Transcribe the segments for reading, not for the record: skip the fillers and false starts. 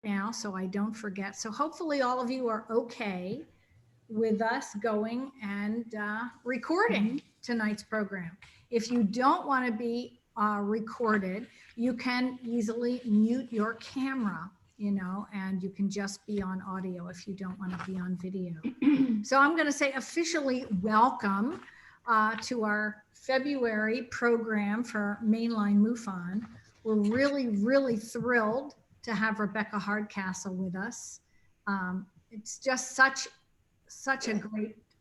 now so I don't forget. So hopefully all of you are okay with us going and recording tonight's program. If you don't want to be recorded, you can easily mute your camera, and you can just be on audio if you don't want to be on video. So I'm going to say officially welcome to our February program for Mainline MUFON. We're really, really thrilled to have Rebecca Hardcastle with us. It's just such a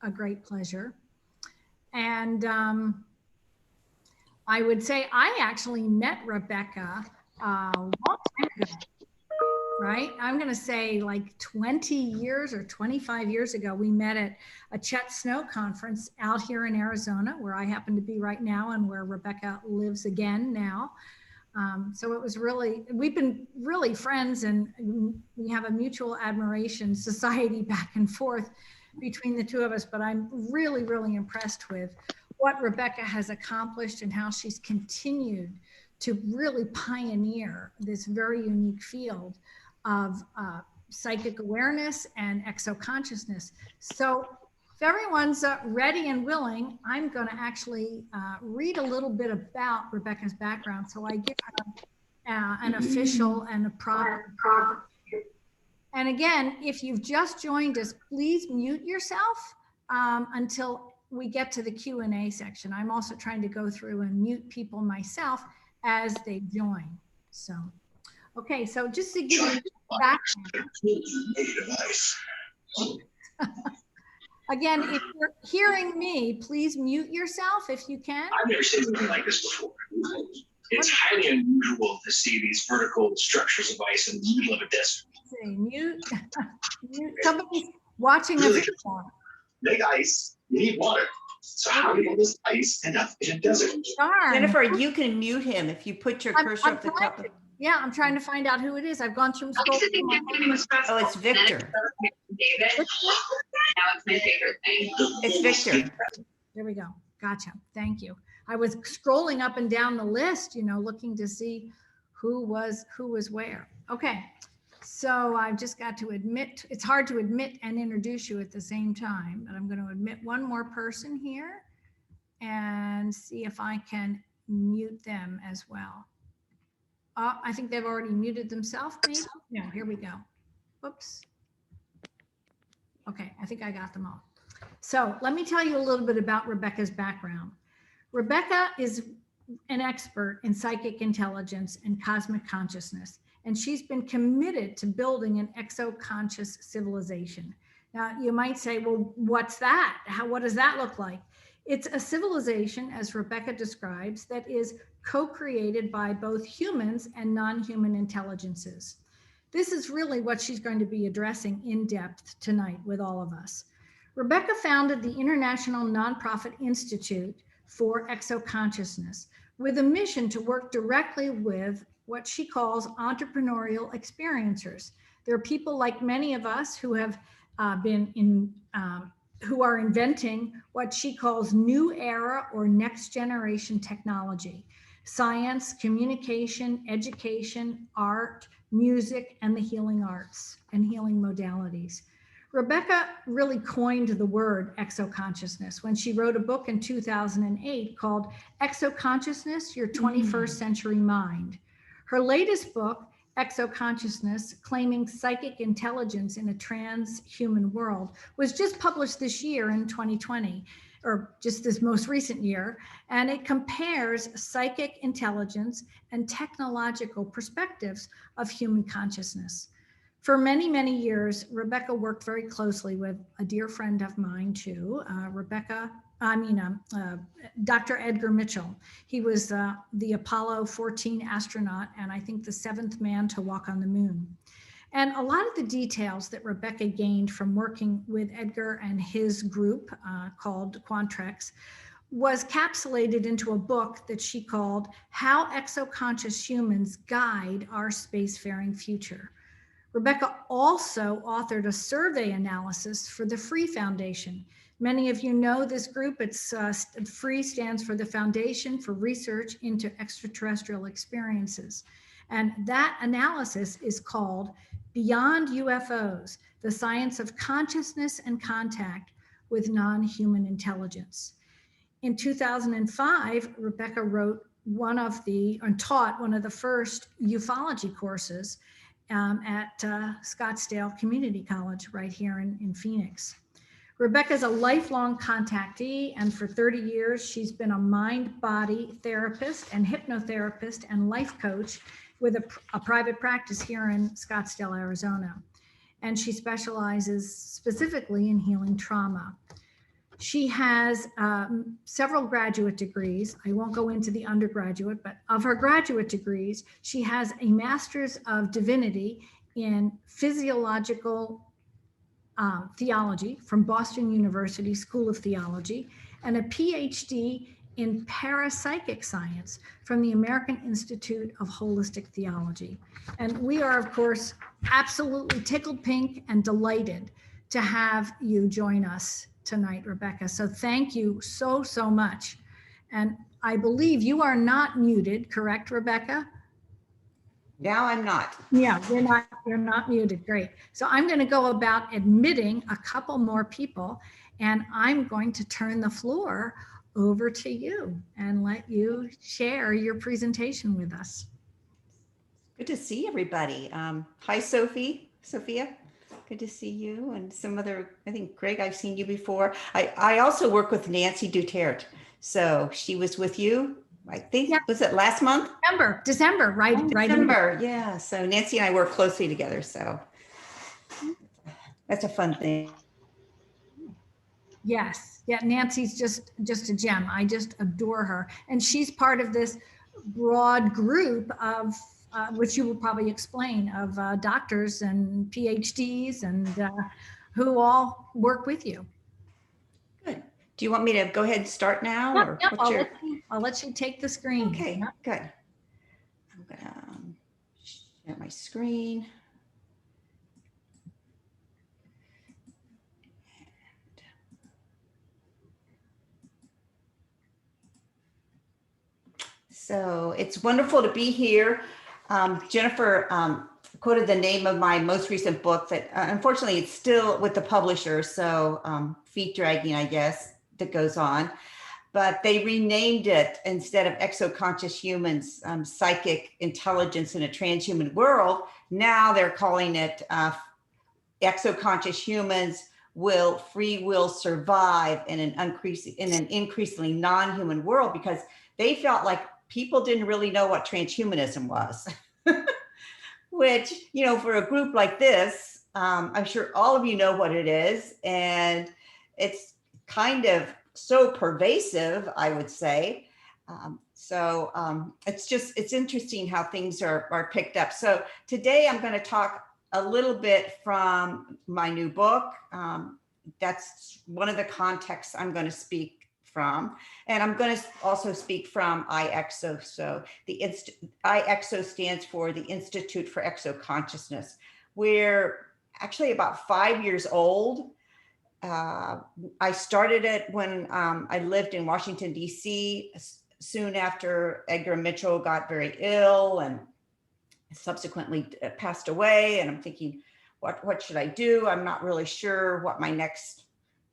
great pleasure. And I would say I actually met Rebecca a long time ago, right? I'm going to say like 20 years or 25 years ago. We met at a Chet Snow conference out here in Arizona, where I happen to be right now and where Rebecca lives again now. So it was really, we've been really friends, and we have a mutual admiration society back and forth between the two of us. But I'm really, really impressed with what Rebecca has accomplished and how she's continued to really pioneer this very unique field of psychic awareness and exoconsciousness. So if everyone's ready and willing, I'm going to actually read a little bit about Rebecca's background. So I give her an official and a proper. And again, if you've just joined us, please mute yourself until we get to the Q&A section. I'm also trying to go through and mute people myself as they join. So, okay, so just to give you background. Again, if you're hearing me, please mute yourself if you can. I've never seen something like this before. It's highly unusual to see these vertical structures of ice in the middle of a desert. Mute. Somebody's watching a video. Big ice, you need water. So how do you get this ice end up in a desert? Darn. Jennifer, you can mute him if you put your cursor up the top. Yeah, I'm trying to find out who it is. I've gone through. Oh, it's Victor. David. Now it's my favorite thing. It's Victor. There we go. Gotcha. Thank you. I was scrolling up and down the list, looking to see who was where. Okay. So I've just got to admit, it's hard to admit and introduce you at the same time, but I'm going to admit one more person here and see if I can mute them as well. I think they've already muted themselves, maybe? No, here we go. Whoops. Okay, I think I got them all. So let me tell you a little bit about Rebecca's background. Rebecca is an expert in psychic intelligence and cosmic consciousness, and she's been committed to building an exo-conscious civilization. Now, you might say, well, what's that? What does that look like? It's a civilization, as Rebecca describes, that is co-created by both humans and non-human intelligences. This is really what she's going to be addressing in depth tonight with all of us. Rebecca founded the International Nonprofit Institute for Exoconsciousness with a mission to work directly with what she calls entrepreneurial experiencers. There are people like many of us who have who are inventing what she calls new era or next generation technology, science, communication, education, art, music, and the healing arts and healing modalities. Rebecca really coined the word exoconsciousness when she wrote a book in 2008 called Exoconsciousness, Your 21st Century Mind. Her latest book, Exoconsciousness, Claiming Psychic Intelligence in a Transhuman World, was just published this year in 2020, or just this most recent year, and it compares psychic intelligence and technological perspectives of human consciousness. For many, many years, Rebecca worked very closely with a dear friend of mine too, Dr. Edgar Mitchell. He was the Apollo 14 astronaut, and I think the 7th man to walk on the moon. And a lot of the details that Rebecca gained from working with Edgar and his group called Quantrex was capsulated into a book that she called How Exoconscious Humans Guide Our Spacefaring Future. Rebecca also authored a survey analysis for the FREE Foundation. Many of you know this group. It's FREE stands for the Foundation for Research into Extraterrestrial Experiences. And that analysis is called Beyond UFOs, the Science of Consciousness and Contact with Non-Human Intelligence. In 2005, Rebecca wrote taught one of the first ufology courses at Scottsdale Community College right here in Phoenix. Rebecca's a lifelong contactee, and for 30 years, she's been a mind-body therapist and hypnotherapist and life coach with a private practice here in Scottsdale, Arizona. And she specializes specifically in healing trauma. She has several graduate degrees. I won't go into the undergraduate, but of her graduate degrees, she has a Master's of Divinity in Physiological Theology from Boston University School of Theology, and a PhD in Parapsychic Science from the American Institute of Holistic Theology. And we are, of course, absolutely tickled pink and delighted to have you join us tonight, Rebecca. So thank you so, so much. And I believe you are not muted, correct, Rebecca? Now I'm not. Yeah, you're not muted. Great. So I'm going to go about admitting a couple more people, and I'm going to turn the floor over to you and let you share your presentation with us. Good to see everybody. Hi, Sophia. Good to see you and some other, I think, Greg, I've seen you before. I also work with Nancy Duterte. So she was with you, I think, yeah. Was it last month? December, right? December, yeah. So Nancy and I work closely together. So that's a fun thing. Yes. Yeah. Nancy's just a gem. I just adore her. And she's part of this broad group of, which you will probably explain, of doctors and PhDs and who all work with you. Good. Do you want me to go ahead and start now? Yep, Or yep, what's I'll let you take the screen. Okay, Yep. good. I'm gonna share my screen. So it's wonderful to be here. Jennifer quoted the name of my most recent book that unfortunately it's still with the publisher. So feet dragging, I guess, that goes on. But they renamed it, instead of Exoconscious Humans, Psychic Intelligence in a Transhuman World. Now they're calling it Exoconscious Humans Will Free Will Survive in an increasingly non-human world, because they felt like people didn't really know what transhumanism was. Which, you know, for a group like this, I'm sure all of you know what it is. And it's kind of so pervasive, I would say. It's interesting how things are picked up. So today I'm going to talk a little bit from my new book. That's one of the contexts I'm going to speak from. And I'm going to also speak from IXO. So the IXO stands for the Institute for Exoconsciousness. We're actually about 5 years old. I started it when I lived in Washington, D.C. soon after Edgar Mitchell got very ill and subsequently passed away. And I'm thinking, what should I do? I'm not really sure what my next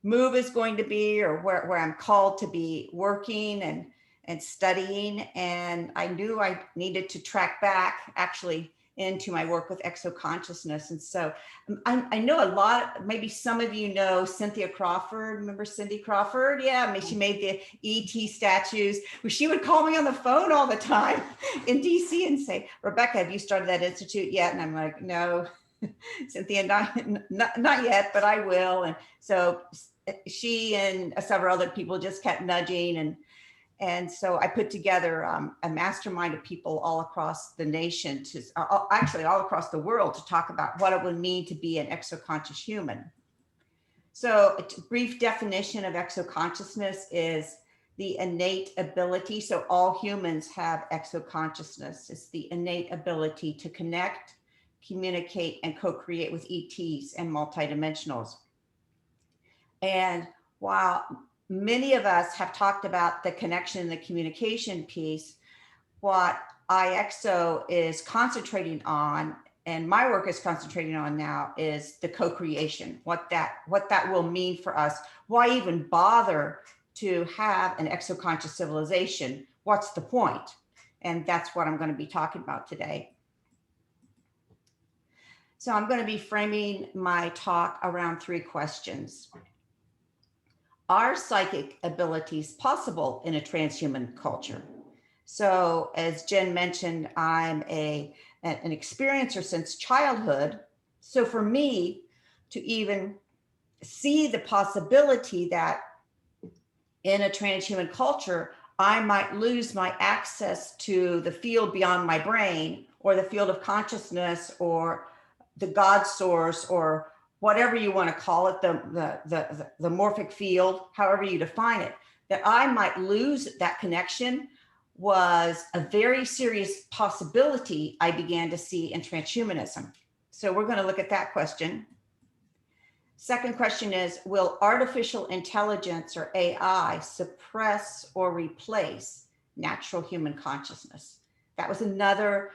move is going to be, or where I'm called to be working and studying. And I knew I needed to track back actually into my work with exoconsciousness. And so I know a lot, maybe some of you know Cynthia Crawford. Remember Cindy Crawford? Yeah, I mean, she made the ET statues. Well, she would call me on the phone all the time in DC and say, Rebecca, have you started that institute yet? And I'm like, no, Cynthia, not yet, but I will. And so she and several other people just kept nudging. And so I put together a mastermind of people all across the nation, actually all across the world, to talk about what it would mean to be an exoconscious human. So a brief definition of exoconsciousness is the innate ability. So all humans have exoconsciousness. It's the innate ability to connect, communicate, and co-create with ETs and multidimensionals. And while many of us have talked about the connection and the communication piece, what IXO is concentrating on and my work is concentrating on now is the co-creation, what that will mean for us. Why even bother to have an exoconscious civilization? What's the point? And that's what I'm going to be talking about today. So I'm going to be framing my talk around 3 questions. Are psychic abilities possible in a transhuman culture? So as Jen mentioned, I'm an experiencer since childhood. So for me to even see the possibility that in a transhuman culture, I might lose my access to the field beyond my brain, or the field of consciousness, or the God source, or whatever you want to call it, the morphic field, however you define it, that I might lose that connection was a very serious possibility I began to see in transhumanism. So we're going to look at that question. Second question is, will artificial intelligence, or AI, suppress or replace natural human consciousness? That was another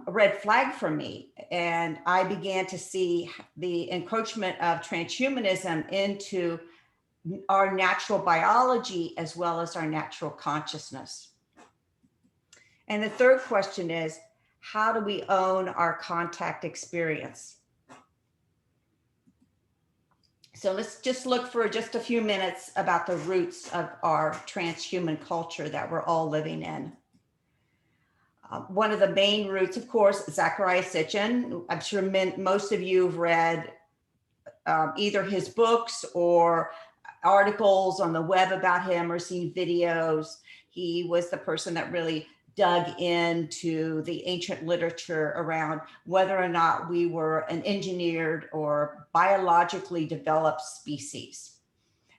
red flag for me. And I began to see the encroachment of transhumanism into our natural biology as well as our natural consciousness. And the third question is, how do we own our contact experience? So let's just look for just a few minutes about the roots of our transhuman culture that we're all living in. One of the main roots, of course, Zecharia Sitchin. I'm sure most of you have read either his books or articles on the web about him, or seen videos. He was the person that really dug into the ancient literature around whether or not we were an engineered or biologically developed species.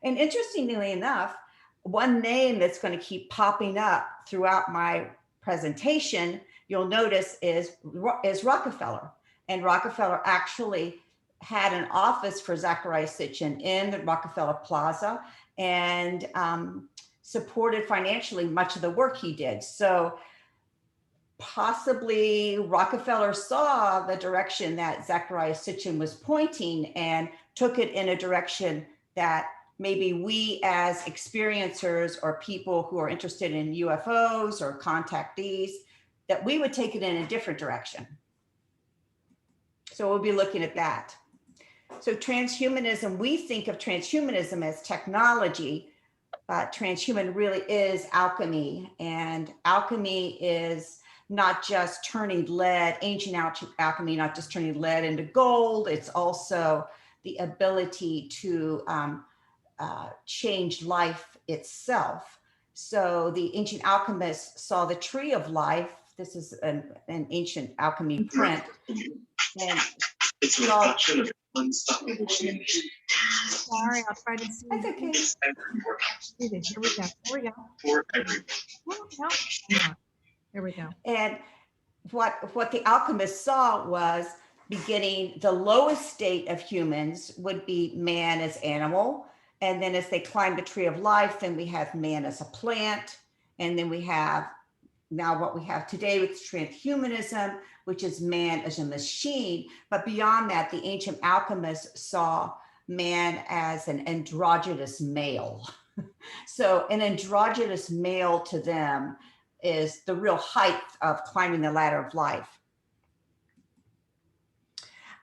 And interestingly enough, one name that's going to keep popping up throughout my presentation, you'll notice, is Rockefeller. And Rockefeller actually had an office for Zecharia Sitchin in the Rockefeller Plaza, and supported financially much of the work he did. So possibly Rockefeller saw the direction that Zecharia Sitchin was pointing and took it in a direction that maybe we as experiencers or people who are interested in UFOs or contactees, that we would take it in a different direction. So we'll be looking at that. So transhumanism, we think of transhumanism as technology, but transhuman really is alchemy. And alchemy is not just turning lead, ancient alchemy, not just turning lead into gold. It's also the ability to change life itself. So the ancient alchemists saw the tree of life. This is an ancient alchemy print. And it's a reflection of unstoppable change. Sorry, I'll try to see. that's okay. Here we go. Here we go. For everyone. No. Here we go. And what the alchemists saw was beginning, the lowest state of humans would be man as animal. And then as they climb the tree of life, then we have man as a plant. And then we have now what we have today with transhumanism, which is man as a machine. But beyond that, the ancient alchemists saw man as an androgynous male. So an androgynous male to them is the real height of climbing the ladder of life.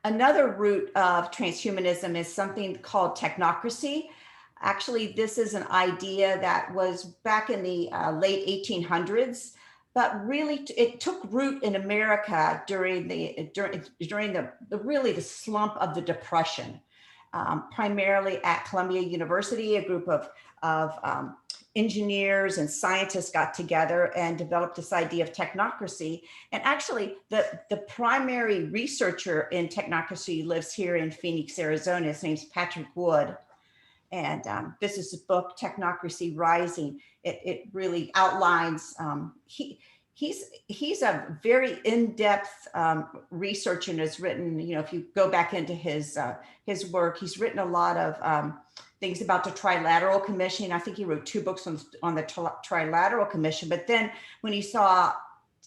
Another root of transhumanism is something called technocracy. Actually, this is an idea that was back in the late 1800s, but really it took root in America during the really the slump of the Depression, primarily at Columbia University. A group of engineers and scientists got together and developed this idea of technocracy. And actually, the primary researcher in technocracy lives here in Phoenix, Arizona. His name's Patrick Wood. And this is the book, Technocracy Rising. It really outlines, he's a very in-depth researcher and has written, if you go back into his work, he's written a lot of things about the Trilateral Commission. I think he wrote 2 books on the Trilateral Commission. But then when he saw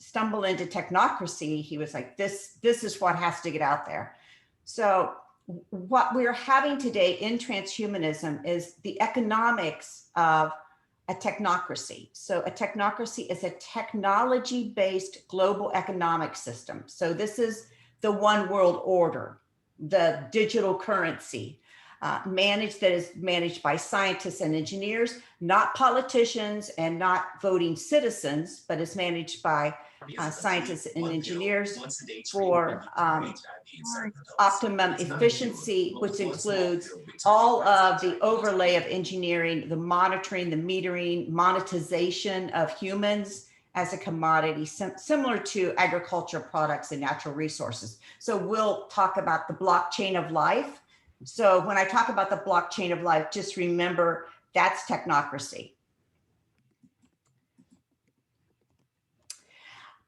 stumble into technocracy, he was like, this is what has to get out there. So what we're having today in transhumanism is the economics of a technocracy. So a technocracy is a technology-based global economic system. So this is the one world order, the digital currency, that is managed by scientists and engineers, not politicians and not voting citizens, but is managed by scientists and engineers for optimum efficiency, which includes all of the overlay of engineering, the monitoring, the metering, monetization of humans as a commodity, similar to agriculture products and natural resources. So we'll talk about the blockchain of life. So when I talk about the blockchain of life, just remember that's technocracy.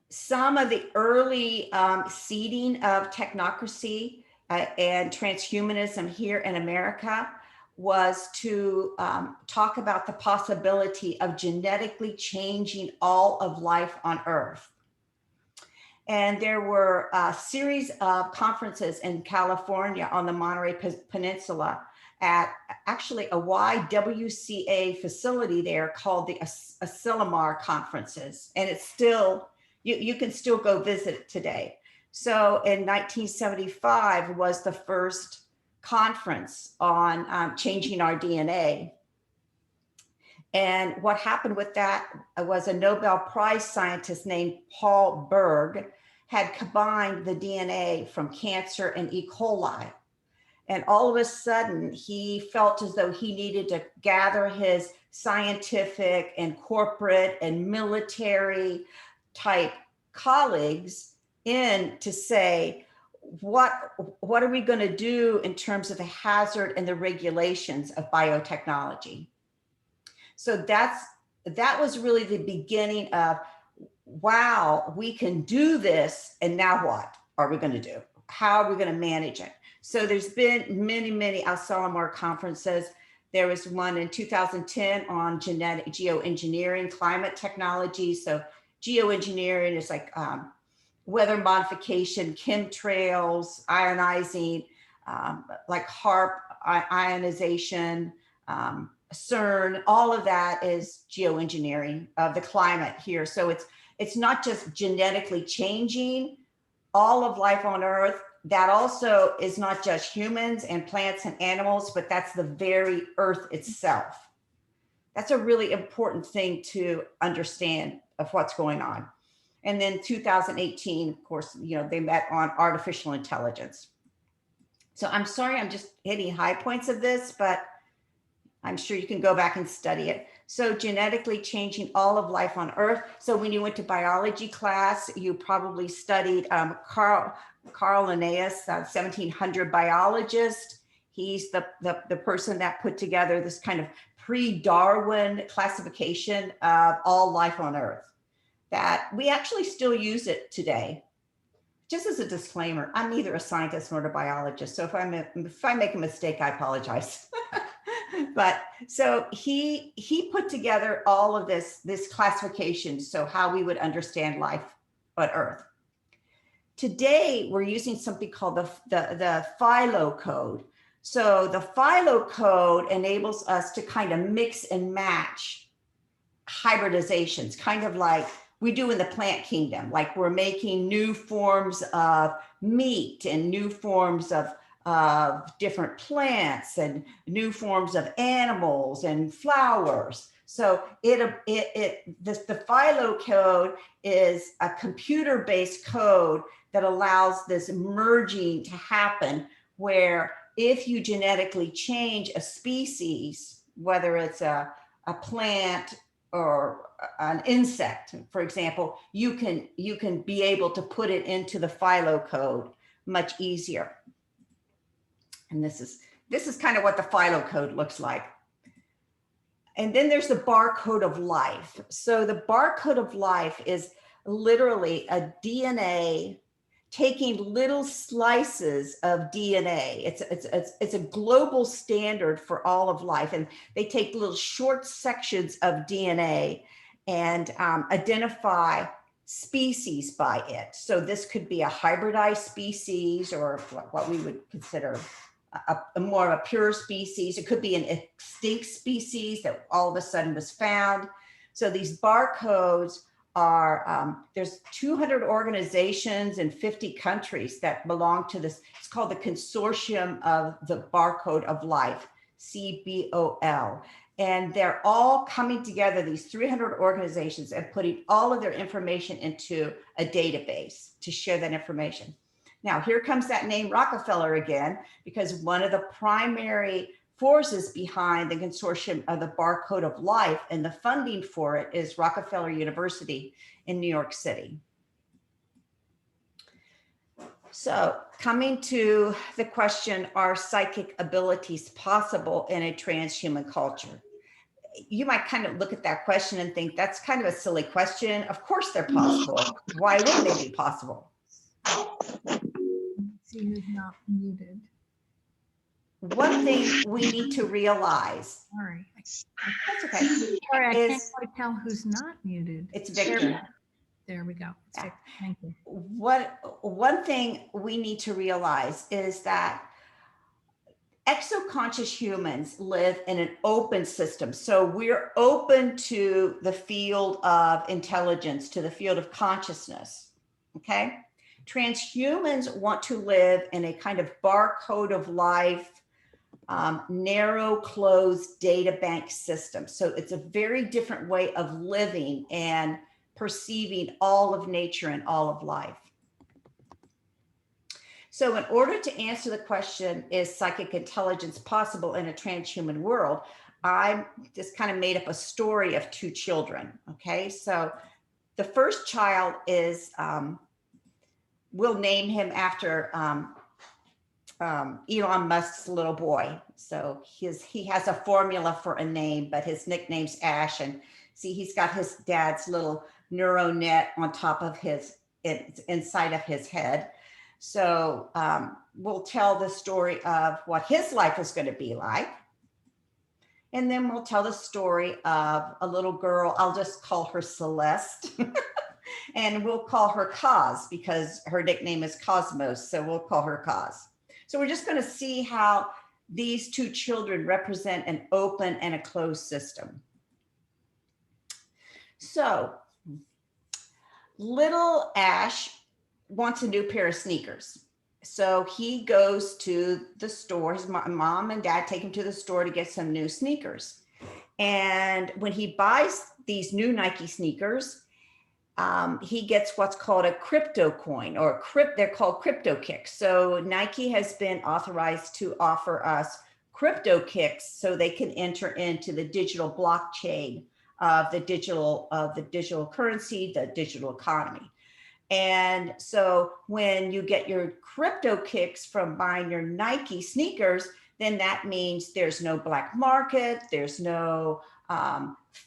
Some of the early seeding of technocracy and transhumanism here in America was to talk about the possibility of genetically changing all of life on Earth. And there were a series of conferences in California on the Monterey Peninsula at actually a YWCA facility there called the Asilomar conferences. And it's still, you can still go visit it today. So in 1975 was the first conference on changing our DNA. And what happened with that was a Nobel Prize scientist named Paul Berg had combined the DNA from cancer and E. coli. And all of a sudden, he felt as though he needed to gather his scientific and corporate and military type colleagues in to say, what are we going to do in terms of the hazard and the regulations of biotechnology? So that was really the beginning of, wow, we can do this. And now what are we going to do? How are we going to manage it? So there's been many Asilomar conferences. There was one in 2010 on geoengineering, climate technology. So geoengineering is like weather modification, chemtrails, ionizing, like HARP, ionization, CERN, all of that is geoengineering of the climate here. So it's not just genetically changing all of life on Earth. That also is not just humans and plants and animals, but that's the very Earth itself. That's a really important thing to understand of what's going on. And then 2018, of course, they met on artificial intelligence. So I'm sorry, I'm just hitting high points of this, but I'm sure you can go back and study it. So genetically changing all of life on Earth. So when you went to biology class, you probably studied Carl Linnaeus, 1700 biologist. He's the person that put together this kind of pre-Darwin classification of all life on Earth, that we actually still use it today. Just as a disclaimer, I'm neither a scientist nor a biologist. So if I make a mistake, I apologize. But so he put together all of this classification, so how we would understand life on Earth. Today, we're using something called the Philo code. So the Philo code enables us to kind of mix and match hybridizations, kind of like we do in the plant kingdom, like we're making new forms of meat and new forms of different plants and new forms of animals and flowers. So the Philo code is a computer-based code that allows this merging to happen, where if you genetically change a species, whether it's a plant or an insect, for example, you can be able to put it into the Philo code much easier. And this is kind of what the Philo code looks like. And then there's the barcode of life. So the barcode of life is literally a DNA taking little slices of DNA. It's a global standard for all of life. And they take little short sections of DNA and identify species by it. So this could be a hybridized species, or what we would consider a more of a pure species. It could be an extinct species that all of a sudden was found. So these barcodes are, there's 200 organizations in 50 countries that belong to this. It's called the Consortium of the Barcode of Life, CBOL. And they're all coming together, these 300 organizations, and putting all of their information into a database to share that information. Now, here comes that name Rockefeller again, because one of the primary forces behind the Consortium of the Barcode of Life and the funding for it is Rockefeller University in New York City. So coming to the question, are psychic abilities possible in a transhuman culture? You might kind of look at that question and think that's kind of a silly question. Of course they're possible. Why wouldn't they be possible? Let's see who's not muted. One thing we need to realize. Sorry. That's okay. Sorry, I can't is, quite tell who's not muted. it's Victor. There we go. It's Yeah. Victor. Thank you. One thing we need to realize is that exoconscious humans live in an open system. So we're open to the field of intelligence, to the field of consciousness, okay? Transhumans want to live in a kind of barcode of life, narrow, closed data bank system. So it's a very different way of living and perceiving all of nature and all of life. So in order to answer the question, is psychic intelligence possible in a transhuman world? I just kind of made up a story of two children, okay? So the first child is, we'll name him after Elon Musk's little boy. So he has a formula for a name, but his nickname's Ash. And see, he's got his dad's little neural net on top of inside of his head. So we'll tell the story of what his life is going to be like. And then we'll tell the story of a little girl. I'll just call her Celeste. And we'll call her Cos because her nickname is Cosmos. So we'll call her Cos. So we're just going to see how these two children represent an open and a closed system. So little Ash wants a new pair of sneakers. So he goes to the store. His mom and dad take him to the store to get some new sneakers. And when he buys these new Nike sneakers, he gets what's called a crypto coin, or they're called crypto kicks. So Nike has been authorized to offer us crypto kicks so they can enter into the digital blockchain of the digital currency, the digital economy. And so when you get your crypto kicks from buying your Nike sneakers, then that means there's no black market, there's no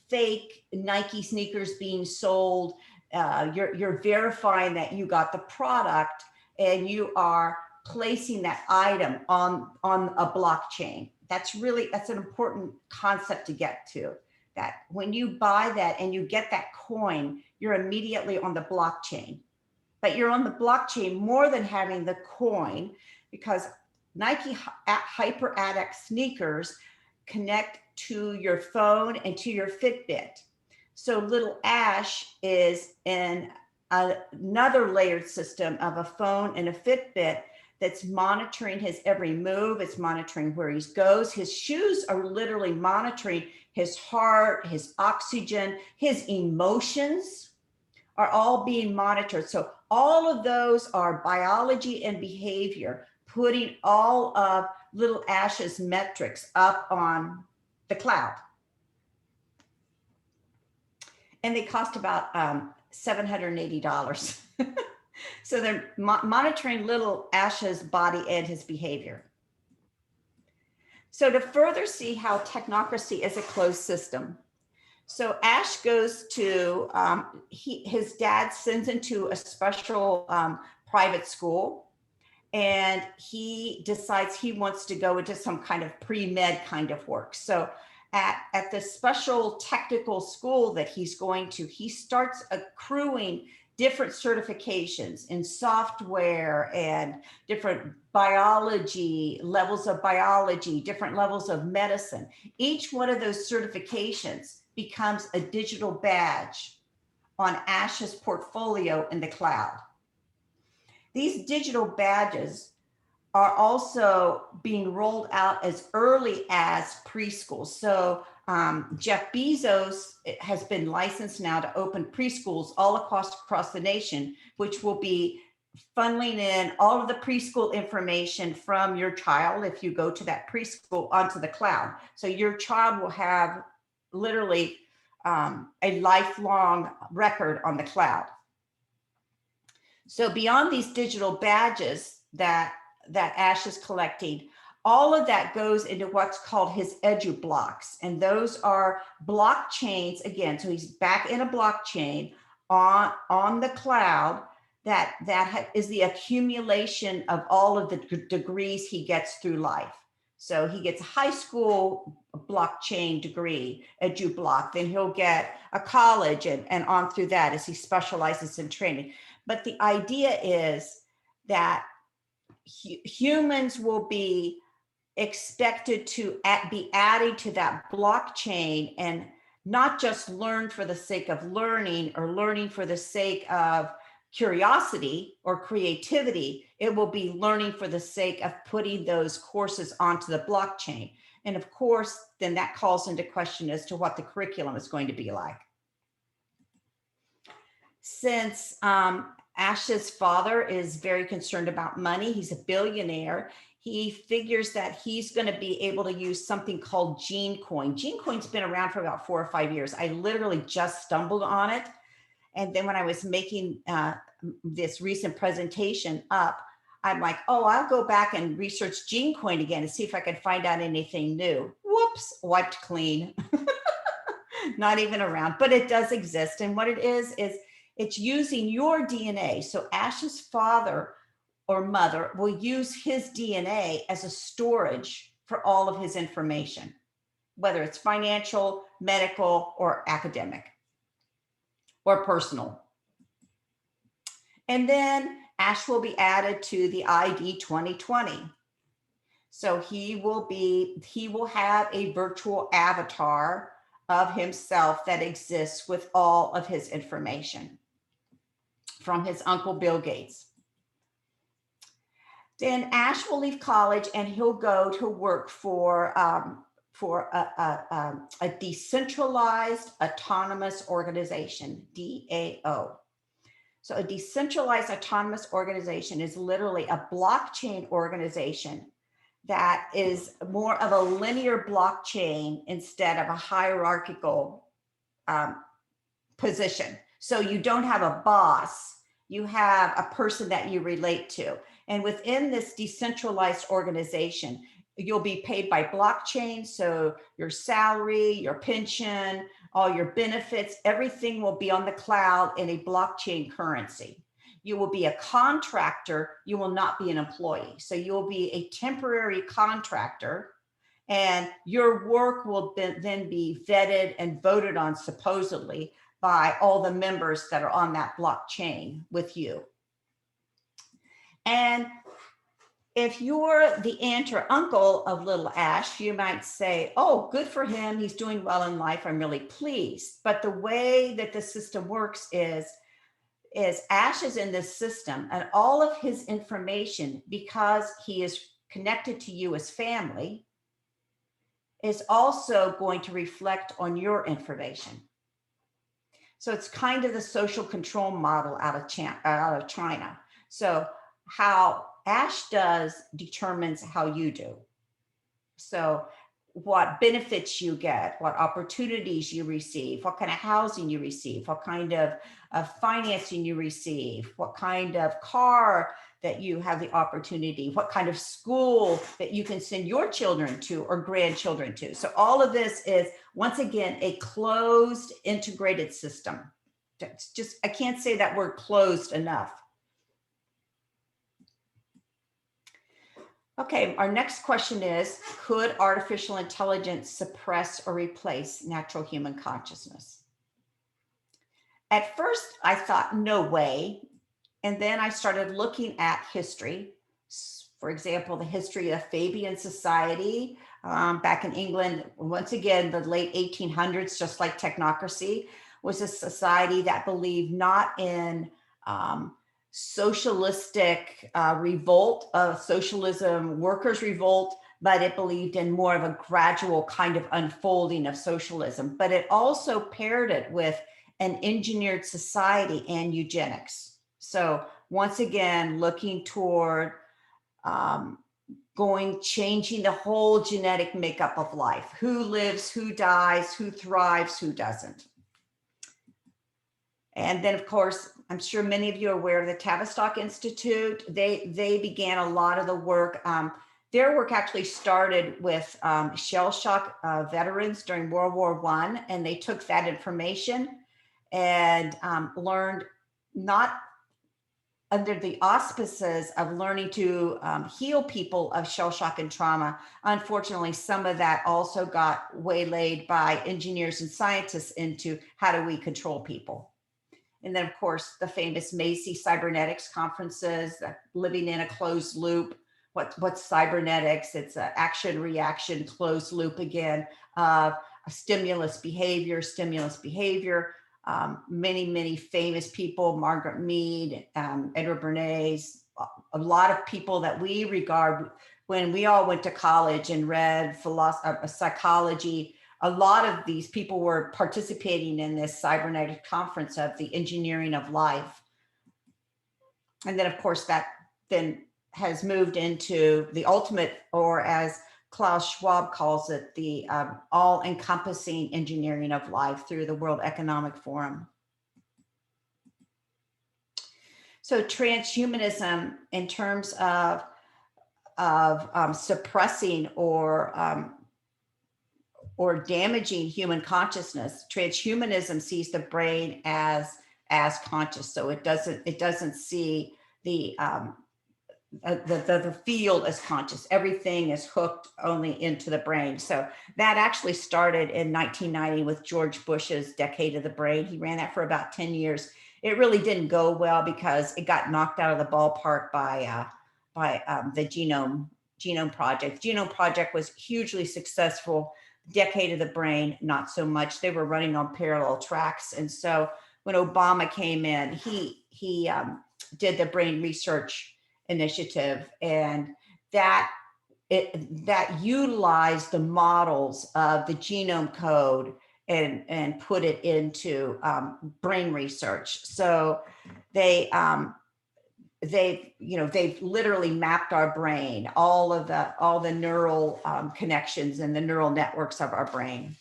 fake Nike sneakers being sold. You're verifying that you got the product and you are placing that item on a blockchain. That's an important concept to get to, that when you buy that and you get that coin, you're immediately on the blockchain. But you're on the blockchain more than having the coin, because Nike Hyper Addict sneakers connect to your phone and to your Fitbit. So little Ash is in another layered system of a phone and a Fitbit that's monitoring his every move. It's monitoring where he goes. His shoes are literally monitoring his heart, his oxygen, his emotions are all being monitored. So all of those are biology and behavior, putting all of little Ash's metrics up on the cloud. And they cost about $780. So they're monitoring little Ash's body and his behavior. So to further see how technocracy is a closed system, so Ash goes to, his dad sends him to a special private school, and he decides he wants to go into some kind of pre-med kind of work. So at the special technical school that he's going to, he starts accruing different certifications in software and different biology, levels of biology, different levels of medicine. Each one of those certifications becomes a digital badge on Ash's portfolio in the cloud. These digital badges are also being rolled out as early as preschool. So Jeff Bezos has been licensed now to open preschools all across the nation, which will be funneling in all of the preschool information from your child, if you go to that preschool, onto the cloud. So your child will have literally a lifelong record on the cloud. So beyond these digital badges that Ash is collecting, all of that goes into what's called his edu blocks. And those are blockchains again. So he's back in a blockchain on the cloud that is the accumulation of all of the degrees he gets through life. So he gets a high school blockchain degree, edu block, then he'll get a college and on through that as he specializes in training. But the idea is that humans will be expected to be adding to that blockchain and not just learn for the sake of learning or learning for the sake of curiosity or creativity. It will be learning for the sake of putting those courses onto the blockchain. And of course, then that calls into question as to what the curriculum is going to be like. Since Ash's father is very concerned about money, he's a billionaire, he figures that he's going to be able to use something called GeneCoin. GeneCoin's been around for about 4 or 5 years. I literally just stumbled on it. And then when I was making this recent presentation up, I'm like, oh, I'll go back and research GeneCoin again and see if I can find out anything new. Whoops, wiped clean. Not even around, but it does exist. And what it is it's using your DNA. So Ash's father or mother will use his DNA as a storage for all of his information, whether it's financial, medical, or academic, or personal. And then Ash will be added to the ID 2020. So he will have a virtual avatar of himself that exists with all of his information from his uncle Bill Gates. Then Ash will leave college and he'll go to work for a decentralized autonomous organization, DAO. So a decentralized autonomous organization is literally a blockchain organization that is more of a linear blockchain instead of a hierarchical position. So you don't have a boss, you have a person that you relate to. And within this decentralized organization, you'll be paid by blockchain. So your salary, your pension, all your benefits, everything will be on the cloud in a blockchain currency. You will be a contractor, you will not be an employee. So you'll be a temporary contractor and your work will then be vetted and voted on supposedly by all the members that are on that blockchain with you. And if you're the aunt or uncle of little Ash, you might say, oh, good for him. He's doing well in life. I'm really pleased. But the way that the system works is Ash is in this system and all of his information, because he is connected to you as family, is also going to reflect on your information. So it's kind of the social control model out of China. So how Ash does determines how you do. So what benefits you get, what opportunities you receive, what kind of housing you receive, what kind of financing you receive, what kind of car that you have the opportunity, what kind of school that you can send your children to or grandchildren to. So all of this is, once again, a closed, integrated system. It's just, I can't say that word closed enough. Okay, our next question is, could artificial intelligence suppress or replace natural human consciousness? at first I thought, no way. And then I started looking at history. For example, the history of Fabian society back in England, once again, the late 1800s, just like technocracy, was a society that believed not in socialistic revolt, socialism, workers' revolt, but it believed in more of a gradual kind of unfolding of socialism. But it also paired it with an engineered society and eugenics. So once again, looking toward changing the whole genetic makeup of life. Who lives, who dies, who thrives, who doesn't. And then, of course, I'm sure many of you are aware of the Tavistock Institute. They began a lot of the work. Their work actually started with shell shock veterans during World War I, and they took that information and learned, not under the auspices of learning to heal people of shell shock and trauma. Unfortunately, some of that also got waylaid by engineers and scientists into how do we control people. And then, of course, the famous Macy cybernetics conferences, living in a closed loop. What's cybernetics? It's an action-reaction closed loop again, a stimulus behavior. Many famous people, Margaret Mead, Edward Bernays, a lot of people that we regard when we all went to college and read philosophy, psychology. A lot of these people were participating in this cybernetic conference of the engineering of life. And then, of course, that then has moved into the ultimate, or as Klaus Schwab calls it, the all-encompassing engineering of life through the World Economic Forum. So transhumanism, in terms of suppressing or damaging human consciousness, transhumanism sees the brain as conscious. So it doesn't see the field as conscious. Everything is hooked only into the brain. So that actually started in 1990 with George Bush's Decade of the Brain. He ran that for about 10 years. It really didn't go well because it got knocked out of the ballpark by the Genome Project. Genome Project was hugely successful. Decade of the Brain, not so much. They were running on parallel tracks. And so when Obama came in, he did the Brain Research Initiative, and that utilized the models of the genome code and put it into brain research. So they've literally mapped our brain, all the neural connections and the neural networks of our brain.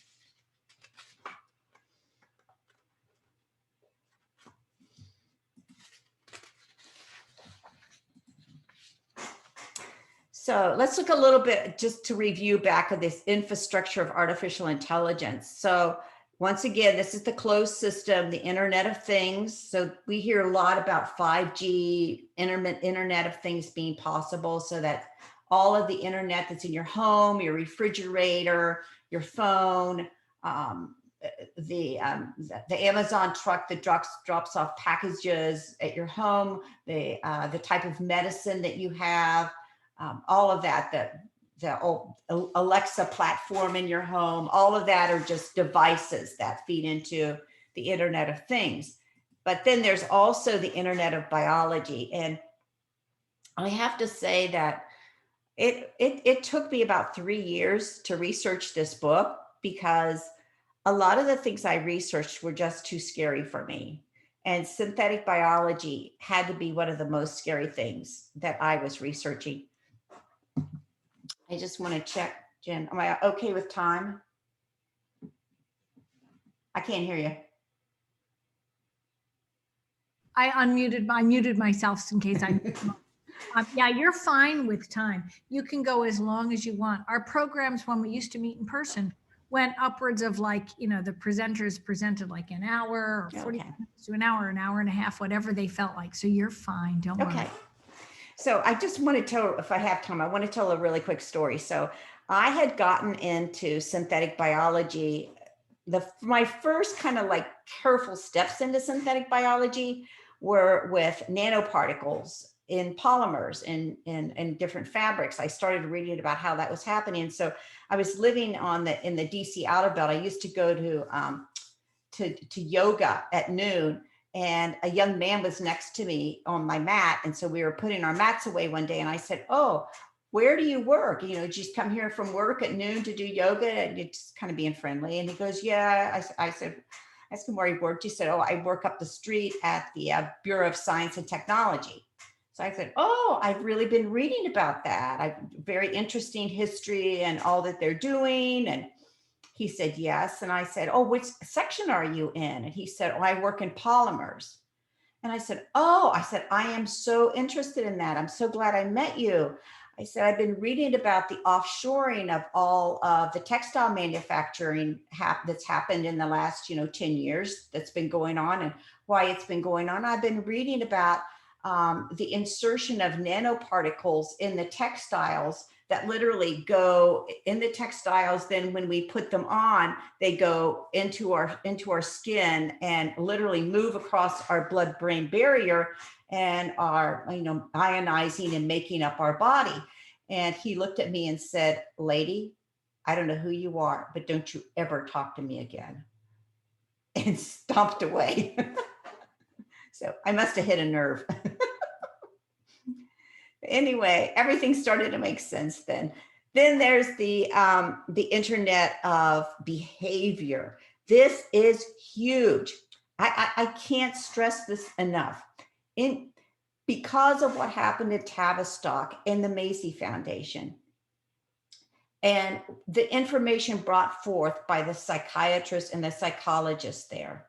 So let's look a little bit, just to review back of this infrastructure of artificial intelligence. So once again, this is the closed system, the Internet of Things. So we hear a lot about 5G, Internet of Things being possible, so that all of the internet that's in your home, your refrigerator, your phone, the Amazon truck that drops off packages at your home, the type of medicine that you have, all of that, the Alexa platform in your home, all of that are just devices that feed into the Internet of Things. But then there's also the Internet of Biology. And I have to say that it took me about 3 years to research this book, because a lot of the things I researched were just too scary for me. And synthetic biology had to be one of the most scary things that I was researching. I just want to check, Jen, am I okay with time? I can't hear you. I muted myself in case I. Yeah, you're fine with time. You can go as long as you want. Our programs, when we used to meet in person, went upwards of, like, the presenters presented like an hour or 40 minutes to an hour and a half, whatever they felt like. So you're fine. Don't worry. Okay. So I just want to tell, if I have time, I want to tell a really quick story. So I had gotten into synthetic biology my first kind of like careful steps into synthetic biology were with nanoparticles in polymers in different fabrics. I started reading about how that was happening. And so I was living in the DC outer belt. I used to go to yoga at noon, and a young man was next to me on my mat. And so we were putting our mats away one day, and I said, "Oh, where do you work? You know, just come here from work at noon to do yoga?" And you're just kind of being friendly. And he goes, "Yeah." I said, I asked him where he worked. He said, "Oh, I work up the street at the Bureau of Science and Technology." So I said, "Oh, I've really been reading about that. Very interesting history and all that they're doing." And he said, "Yes." And I said, "Oh, which section are you in?" And he said, "Oh, I work in polymers." And I said, "Oh," I said, "I am so interested in that. I'm so glad I met you." I said, "I've been reading about the offshoring of all of the textile manufacturing that's happened in the last, 10 years that's been going on, and why it's been going on. I've been reading about the insertion of nanoparticles in the textiles that literally go in the textiles. Then when we put them on, they go into our skin and literally move across our blood-brain barrier and are, ionizing and making up our body." And he looked at me and said, "Lady, I don't know who you are, but don't you ever talk to me again," and stomped away. So I must have hit a nerve. Anyway, everything started to make sense then. Then there's the internet of behavior. This is huge. I can't stress this enough. Because of what happened at Tavistock and the Macy Foundation, and the information brought forth by the psychiatrists and the psychologists there,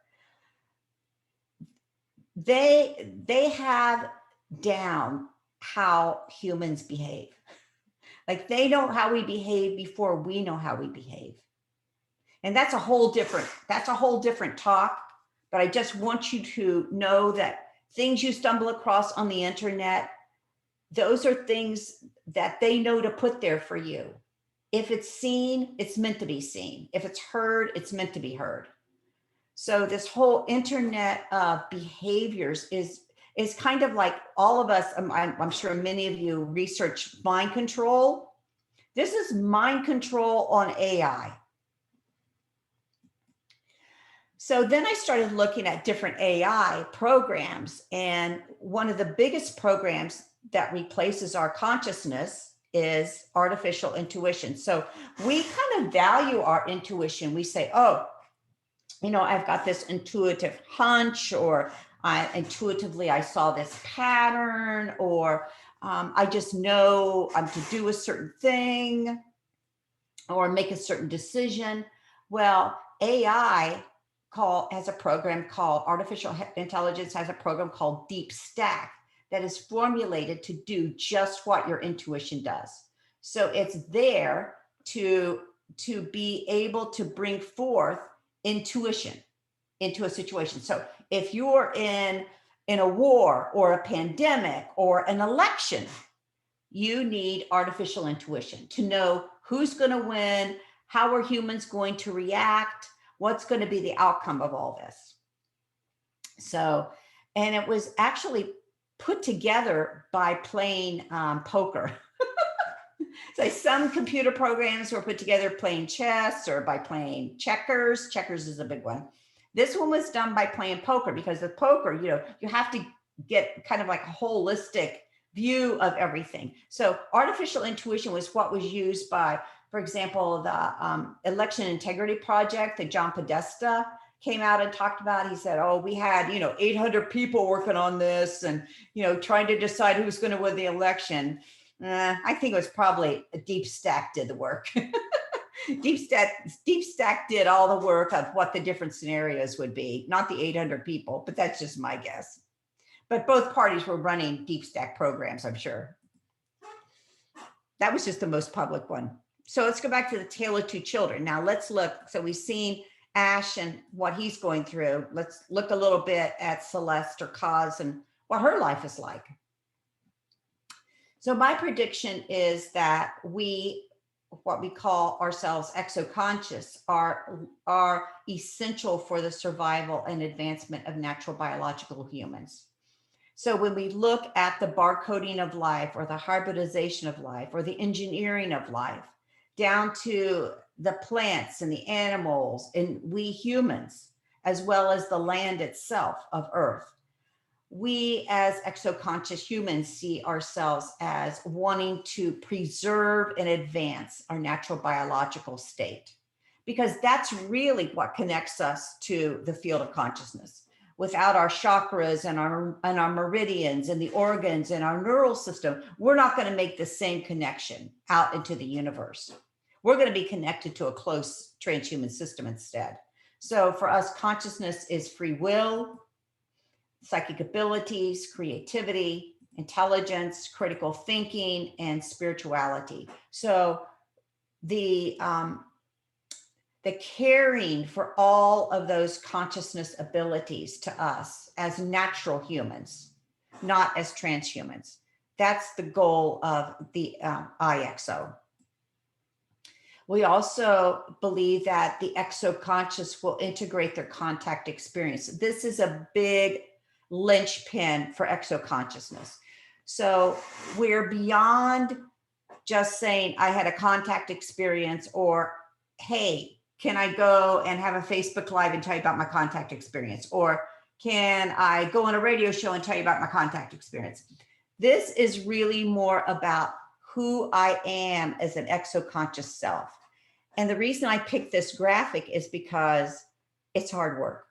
they have down how humans behave. Like, they know how we behave before we know how we behave. And that's a whole different talk. But I just want you to know that things you stumble across on the internet, those are things that they know to put there for you. If it's seen, it's meant to be seen. If it's heard, it's meant to be heard. So this whole internet of behaviors is kind of like all of us. I'm sure many of you research mind control. This is mind control on AI. So then I started looking at different AI programs, and one of the biggest programs that replaces our consciousness is artificial intuition. So we kind of value our intuition. We say, "Oh, I've got this intuitive hunch," or intuitively I saw this pattern, or I just know to do a certain thing or make a certain decision. Well, AI has a program called artificial intelligence, has a program called Deep Stack that is formulated to do just what your intuition does. So it's there to be able to bring forth intuition into a situation. So if you're in a war or a pandemic or an election, you need artificial intuition to know who's going to win, how are humans going to react, what's going to be the outcome of all this. So, and it was actually put together by playing poker. So some computer programs were put together playing chess or by playing checkers. Checkers is a big one. This one was done by playing poker, because with poker, you have to get kind of like a holistic view of everything. So artificial intuition was what was used by, for example, the Election Integrity Project that John Podesta came out and talked about. He said, "Oh, we had, 800 people working on this and, trying to decide who's going to win the election." I think it was probably Deep Stack did the work. Deep Stack did all the work of what the different scenarios would be, not the 800 people, but that's just my guess. But both parties were running Deep Stack programs, I'm sure. That was just the most public one. So let's go back to the Tale of Two Children. Now let's look. So we've seen Ash and what he's going through. Let's look a little bit at Celeste or Kaz and what her life is like. So my prediction is that we what we call ourselves exoconscious are essential for the survival and advancement of natural biological humans. So when we look at the barcoding of life, or the hybridization of life, or the engineering of life, down to the plants and the animals and we humans, as well as the land itself of Earth, we as exoconscious humans see ourselves as wanting to preserve and advance our natural biological state, because that's really what connects us to the field of consciousness. Without our chakras and our meridians and the organs and our neural system, we're not going to make the same connection out into the universe. We're going to be connected to a close transhuman system instead. So for us, consciousness is free will, psychic abilities, creativity, intelligence, critical thinking, and spirituality. So the caring for all of those consciousness abilities to us as natural humans, not as transhumans. That's the goal of the IXO. We also believe that the exoconscious will integrate their contact experience. This is a big linchpin for exoconsciousness. So we're beyond just saying, I had a contact experience, or, hey, can I go and have a Facebook Live and tell you about my contact experience? Or can I go on a radio show and tell you about my contact experience? This is really more about who I am as an exoconscious self. And the reason I picked this graphic is because it's hard work.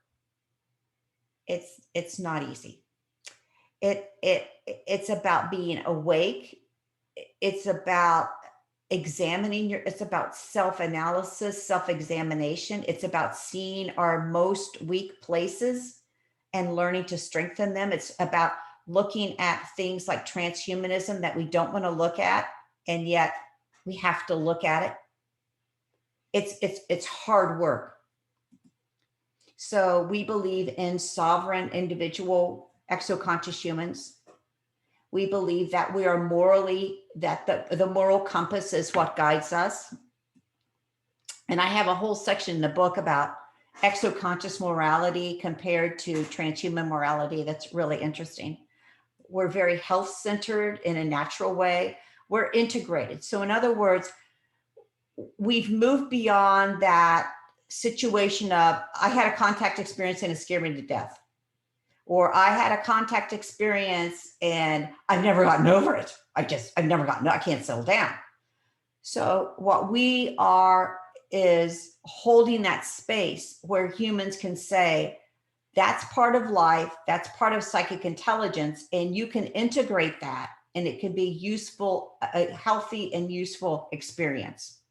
It's not easy. It's about being awake. It's about examining it's about self-analysis, self-examination. It's about seeing our most weak places and learning to strengthen them. It's about looking at things like transhumanism that we don't want to look at, and yet we have to look at it. It's hard work. So we believe in sovereign individual exoconscious humans. We believe that we are morally, that the moral compass is what guides us. And I have a whole section in the book about exoconscious morality compared to transhuman morality. That's really interesting. We're very health-centered in a natural way. We're integrated. So in other words, we've moved beyond that situation of, I had a contact experience and it scared me to death. Or I had a contact experience and I've never gotten over it. I can't settle down. So what we are is holding that space where humans can say, that's part of life, that's part of psychic intelligence, and you can integrate that and it can be useful, a healthy and useful experience.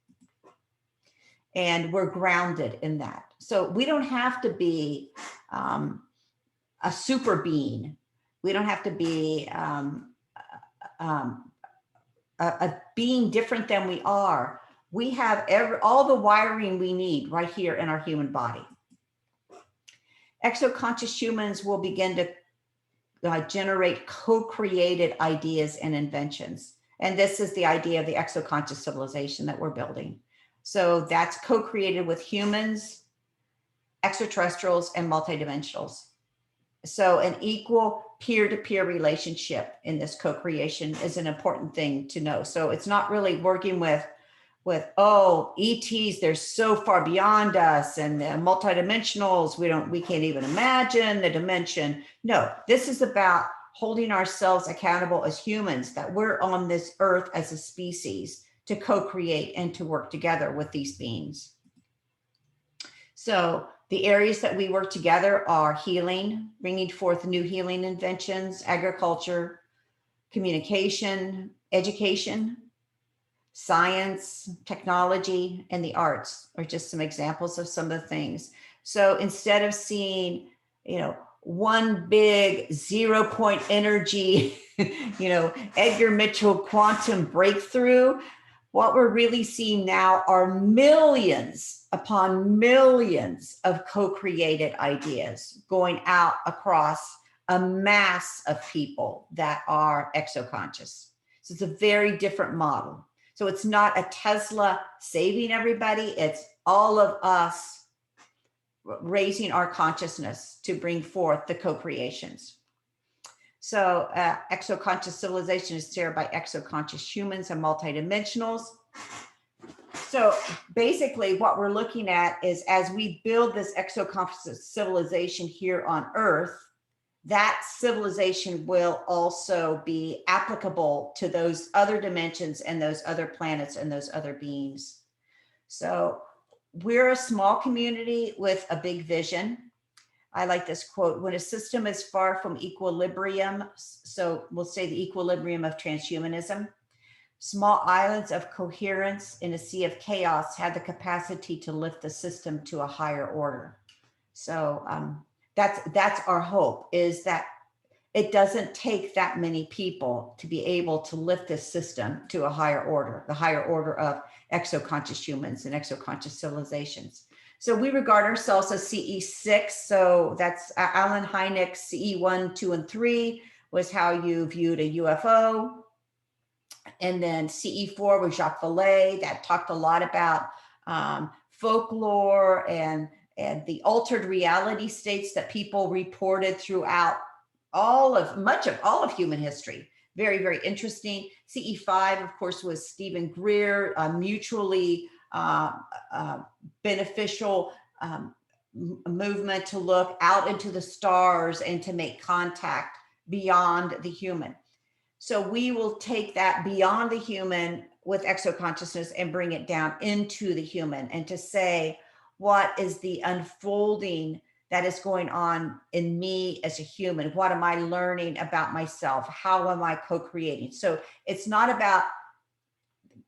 And we're grounded in that. So we don't have to be a super being. We don't have to be a being different than we are. We have all the wiring we need right here in our human body. Exoconscious humans will begin to generate co-created ideas and inventions. And this is the idea of the exoconscious civilization that we're building. So that's co-created with humans, extraterrestrials, and multidimensionals. So an equal peer-to-peer relationship in this co-creation is an important thing to know. So it's not really working with oh, ETs, they're so far beyond us, and multidimensionals, we can't even imagine the dimension. No, this is about holding ourselves accountable as humans, that we're on this earth as a species to co-create and to work together with these beings. So the areas that we work together are healing, bringing forth new healing inventions, agriculture, communication, education, science, technology, and the arts are just some examples of some of the things. So instead of seeing, one big 0 point energy, Edgar Mitchell quantum breakthrough, what we're really seeing now are millions upon millions of co-created ideas going out across a mass of people that are exoconscious. So it's a very different model. So it's not a Tesla saving everybody. It's all of us raising our consciousness to bring forth the co-creations. So exoconscious civilization is shared by exoconscious humans and multidimensionals. So basically what we're looking at is as we build this exoconscious civilization here on Earth, that civilization will also be applicable to those other dimensions and those other planets and those other beings. So we're a small community with a big vision. I like this quote: when a system is far from equilibrium, so we'll say the equilibrium of transhumanism, small islands of coherence in a sea of chaos have the capacity to lift the system to a higher order. So that's our hope, is that it doesn't take that many people to be able to lift this system to a higher order, the higher order of exoconscious humans and exoconscious civilizations. So we regard ourselves as CE6. So that's Alan Hynek's CE1, 2, and 3 was how you viewed a UFO. And then CE4 was Jacques Vallée, that talked a lot about folklore and the altered reality states that people reported throughout much of all of human history. Very, very interesting. CE5, of course, was Stephen Greer, mutually beneficial movement to look out into the stars and to make contact beyond the human. So we will take that beyond the human with exoconsciousness and bring it down into the human, and to say, what is the unfolding that is going on in me as a human? What am I learning about myself? How am I co-creating? So it's not about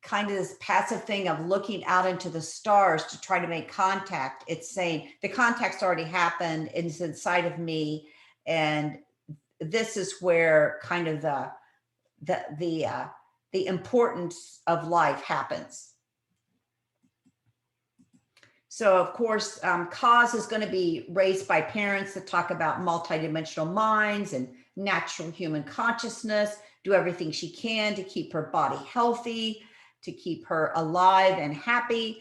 kind of this passive thing of looking out into the stars to try to make contact. It's saying the contact's already happened, it's inside of me. And this is where kind of the importance of life happens. So of course, cause is going to be raised by parents that talk about multidimensional minds and natural human consciousness, do everything she can to keep her body healthy, to keep her alive and happy,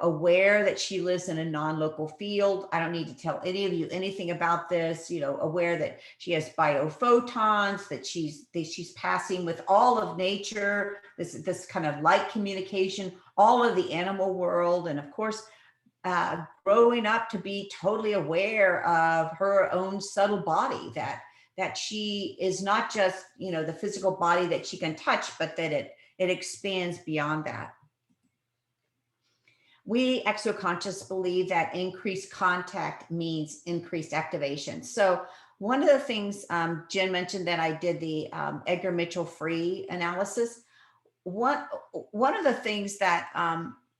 aware that she lives in a non-local field. I don't need to tell any of you anything about this, aware that she has biophotons, that she's passing with all of nature, this kind of light communication, all of the animal world. And of course, growing up to be totally aware of her own subtle body, that she is not just, the physical body that she can touch, but that it expands beyond that. We exoconscious believe that increased contact means increased activation. So one of the things Jen mentioned, that I did the Edgar Mitchell free analysis. One of the things that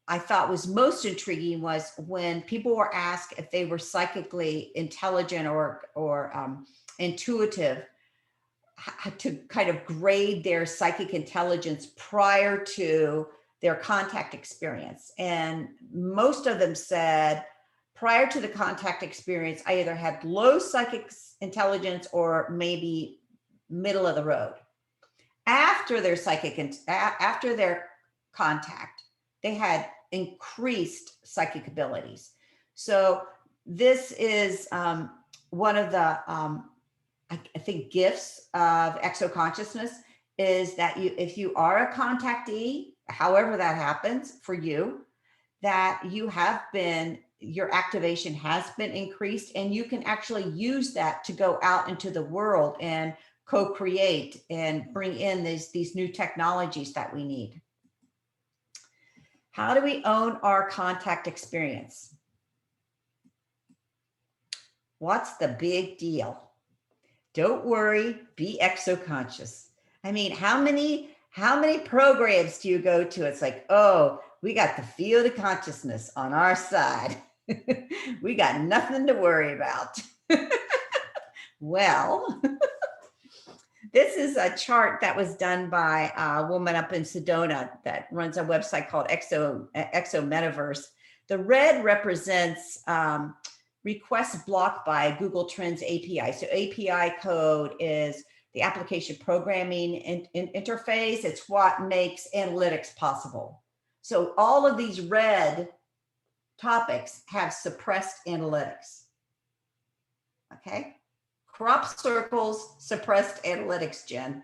I thought was most intriguing was when people were asked if they were psychically intelligent or intuitive, to kind of grade their psychic intelligence prior to their contact experience. And most of them said, prior to the contact experience, I either had low psychic intelligence or maybe middle of the road. After their after their contact, they had increased psychic abilities. So this is one of the, I think, gifts of exoconsciousness, is that if you are a contactee, however that happens for you, that your activation has been increased, and you can actually use that to go out into the world and co-create and bring in these new technologies that we need. How do we own our contact experience? What's the big deal? Don't worry, be exoconscious. I mean, how many programs do you go to? It's like, oh, we got the field of consciousness on our side. We got nothing to worry about. Well, this is a chart that was done by a woman up in Sedona that runs a website called Exo Metaverse. The red represents requests blocked by Google Trends API. So API code is the application programming interface. It's what makes analytics possible. So all of these red topics have suppressed analytics. Okay. Crop circles, suppressed analytics, Jen.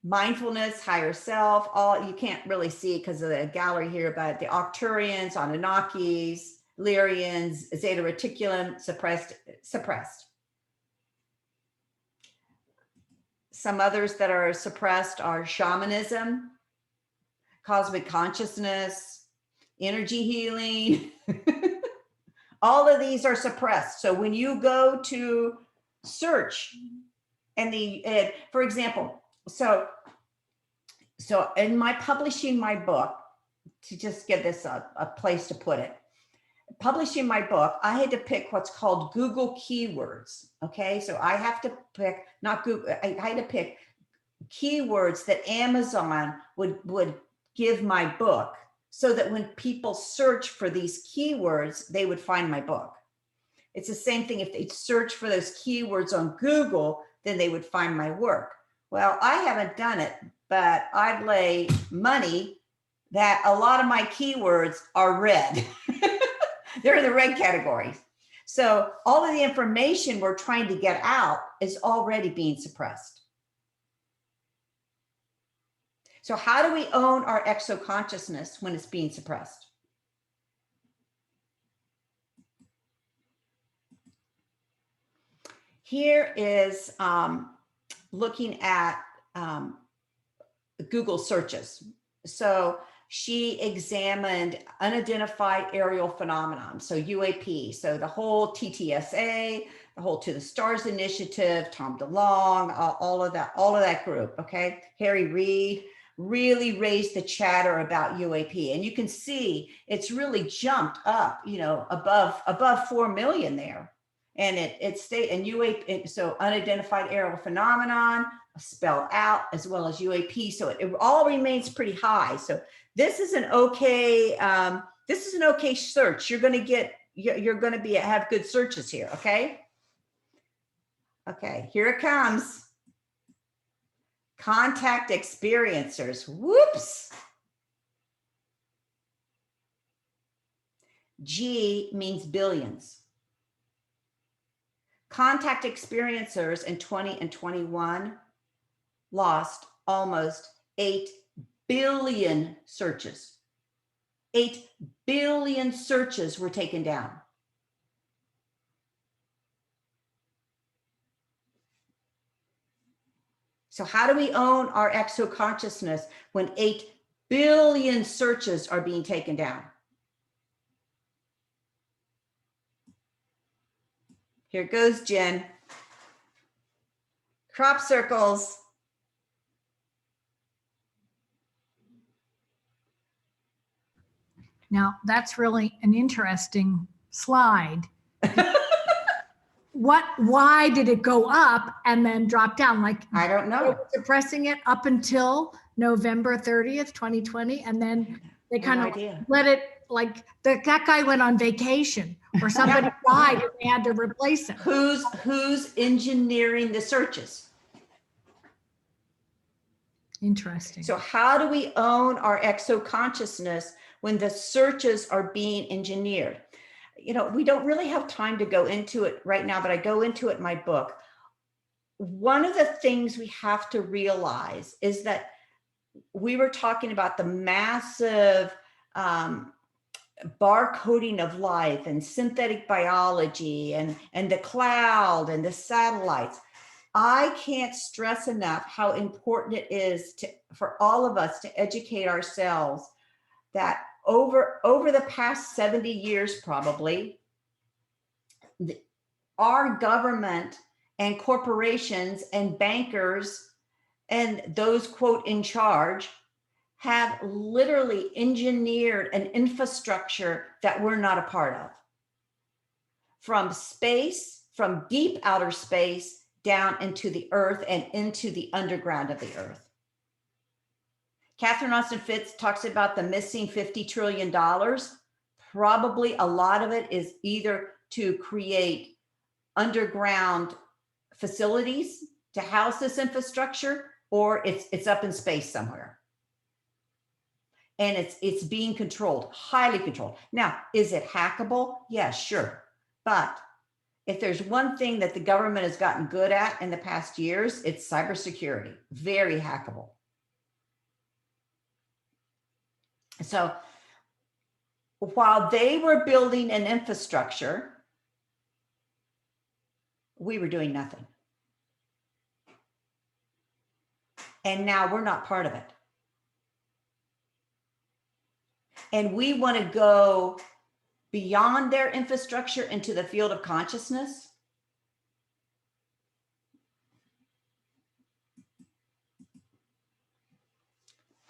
Mindfulness, higher self, all you can't really see because of the gallery here, but the Arcturians, Anunnakis, Lyrians, Zeta Reticulum, suppressed. Some others that are suppressed are shamanism, cosmic consciousness, energy healing. All of these are suppressed. So when you go to search and for example, so in my publishing my book, to just give this a place to put it, publishing my book, I had to pick what's called Google keywords. Okay. So I have to pick, not Google, I had to pick keywords that Amazon would give my book, so that when people search for these keywords, they would find my book. It's the same thing. If they search for those keywords on Google, then they would find my work. Well, I haven't done it, but I'd lay money that a lot of my keywords are red. They're in the red category. So all of the information we're trying to get out is already being suppressed. So how do we own our exoconsciousness when it's being suppressed? Here is looking at Google searches. So she examined unidentified aerial phenomenon, so UAP, so the whole TTSA, the whole To the Stars Initiative, Tom DeLonge, all of that group, okay? Harry Reid really raised the chatter about UAP, and you can see it's really jumped up, you know, above 4 million there. And it stayed, and UAP, so unidentified aerial phenomenon, spelled out, as well as UAP. So it all remains pretty high. So this is an okay, search. You're going to have good searches here. Okay. Okay. Here it comes. Contact experiencers. Whoops. G means billions. Contact experiencers in 20 and 21 lost almost 8 billion searches. 8 billion searches were taken down. So how do we own our exoconsciousness when 8 billion searches are being taken down? Here it goes, Jen. Crop circles. Now, that's really an interesting slide. Why did it go up and then drop down? Like, I don't know. They were suppressing it up until November 30th, 2020. And then they kind of let it, like that guy went on vacation or somebody died and they had to replace him. Who's engineering the searches? Interesting. So how do we own our exoconsciousness when the searches are being engineered? You know, we don't really have time to go into it right now, but I go into it in my book. One of the things we have to realize is that we were talking about the massive barcoding of life and synthetic biology and the cloud and the satellites. I can't stress enough how important it is for all of us to educate ourselves that over the past 70 years, probably, our government and corporations and bankers and those, quote, in charge have literally engineered an infrastructure that we're not a part of. From space, from deep outer space, down into the earth and into the underground of the earth. Catherine Austin Fitts talks about the missing $50 trillion. Probably a lot of it is either to create underground facilities to house this infrastructure, or it's up in space somewhere. And it's being controlled, highly controlled. Now, is it hackable? Yeah, sure. But if there's one thing that the government has gotten good at in the past years, it's cybersecurity, very hackable. So while they were building an infrastructure, we were doing nothing. And now we're not part of it. And we want to go beyond their infrastructure into the field of consciousness.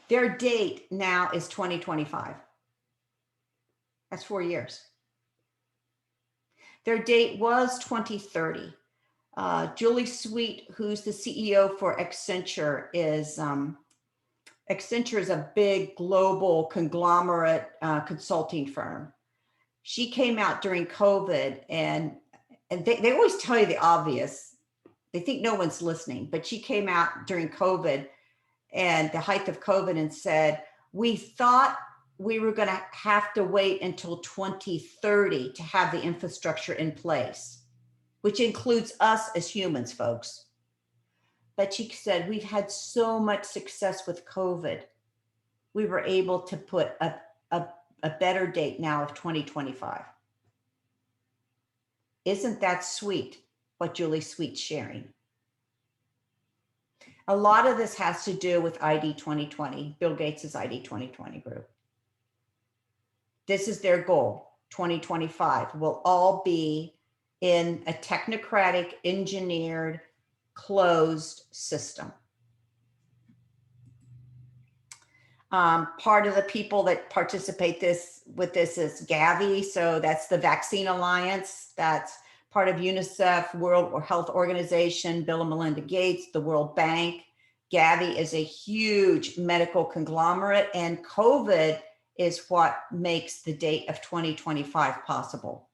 Their date now is 2025. That's 4 years. Their date was 2030. Julie Sweet, who's the CEO for Accenture, Accenture is a big global conglomerate consulting firm. She came out during COVID, and they always tell you the obvious. They think no one's listening, but she came out during COVID and the height of COVID and said, we thought we were going to have to wait until 2030 to have the infrastructure in place, which includes us as humans, folks. But she said, we've had so much success with COVID. We were able to put a better date now of 2025. Isn't that sweet, what Julie Sweet's sharing? A lot of this has to do with ID 2020, Bill Gates's ID 2020 group. This is their goal. 2025 will all be in a technocratic, engineered, closed system. Part of the people that participate with this is Gavi. So that's the Vaccine Alliance. That's part of UNICEF, World Health Organization, Bill and Melinda Gates, the World Bank. Gavi is a huge medical conglomerate, and COVID is what makes the date of 2025 possible.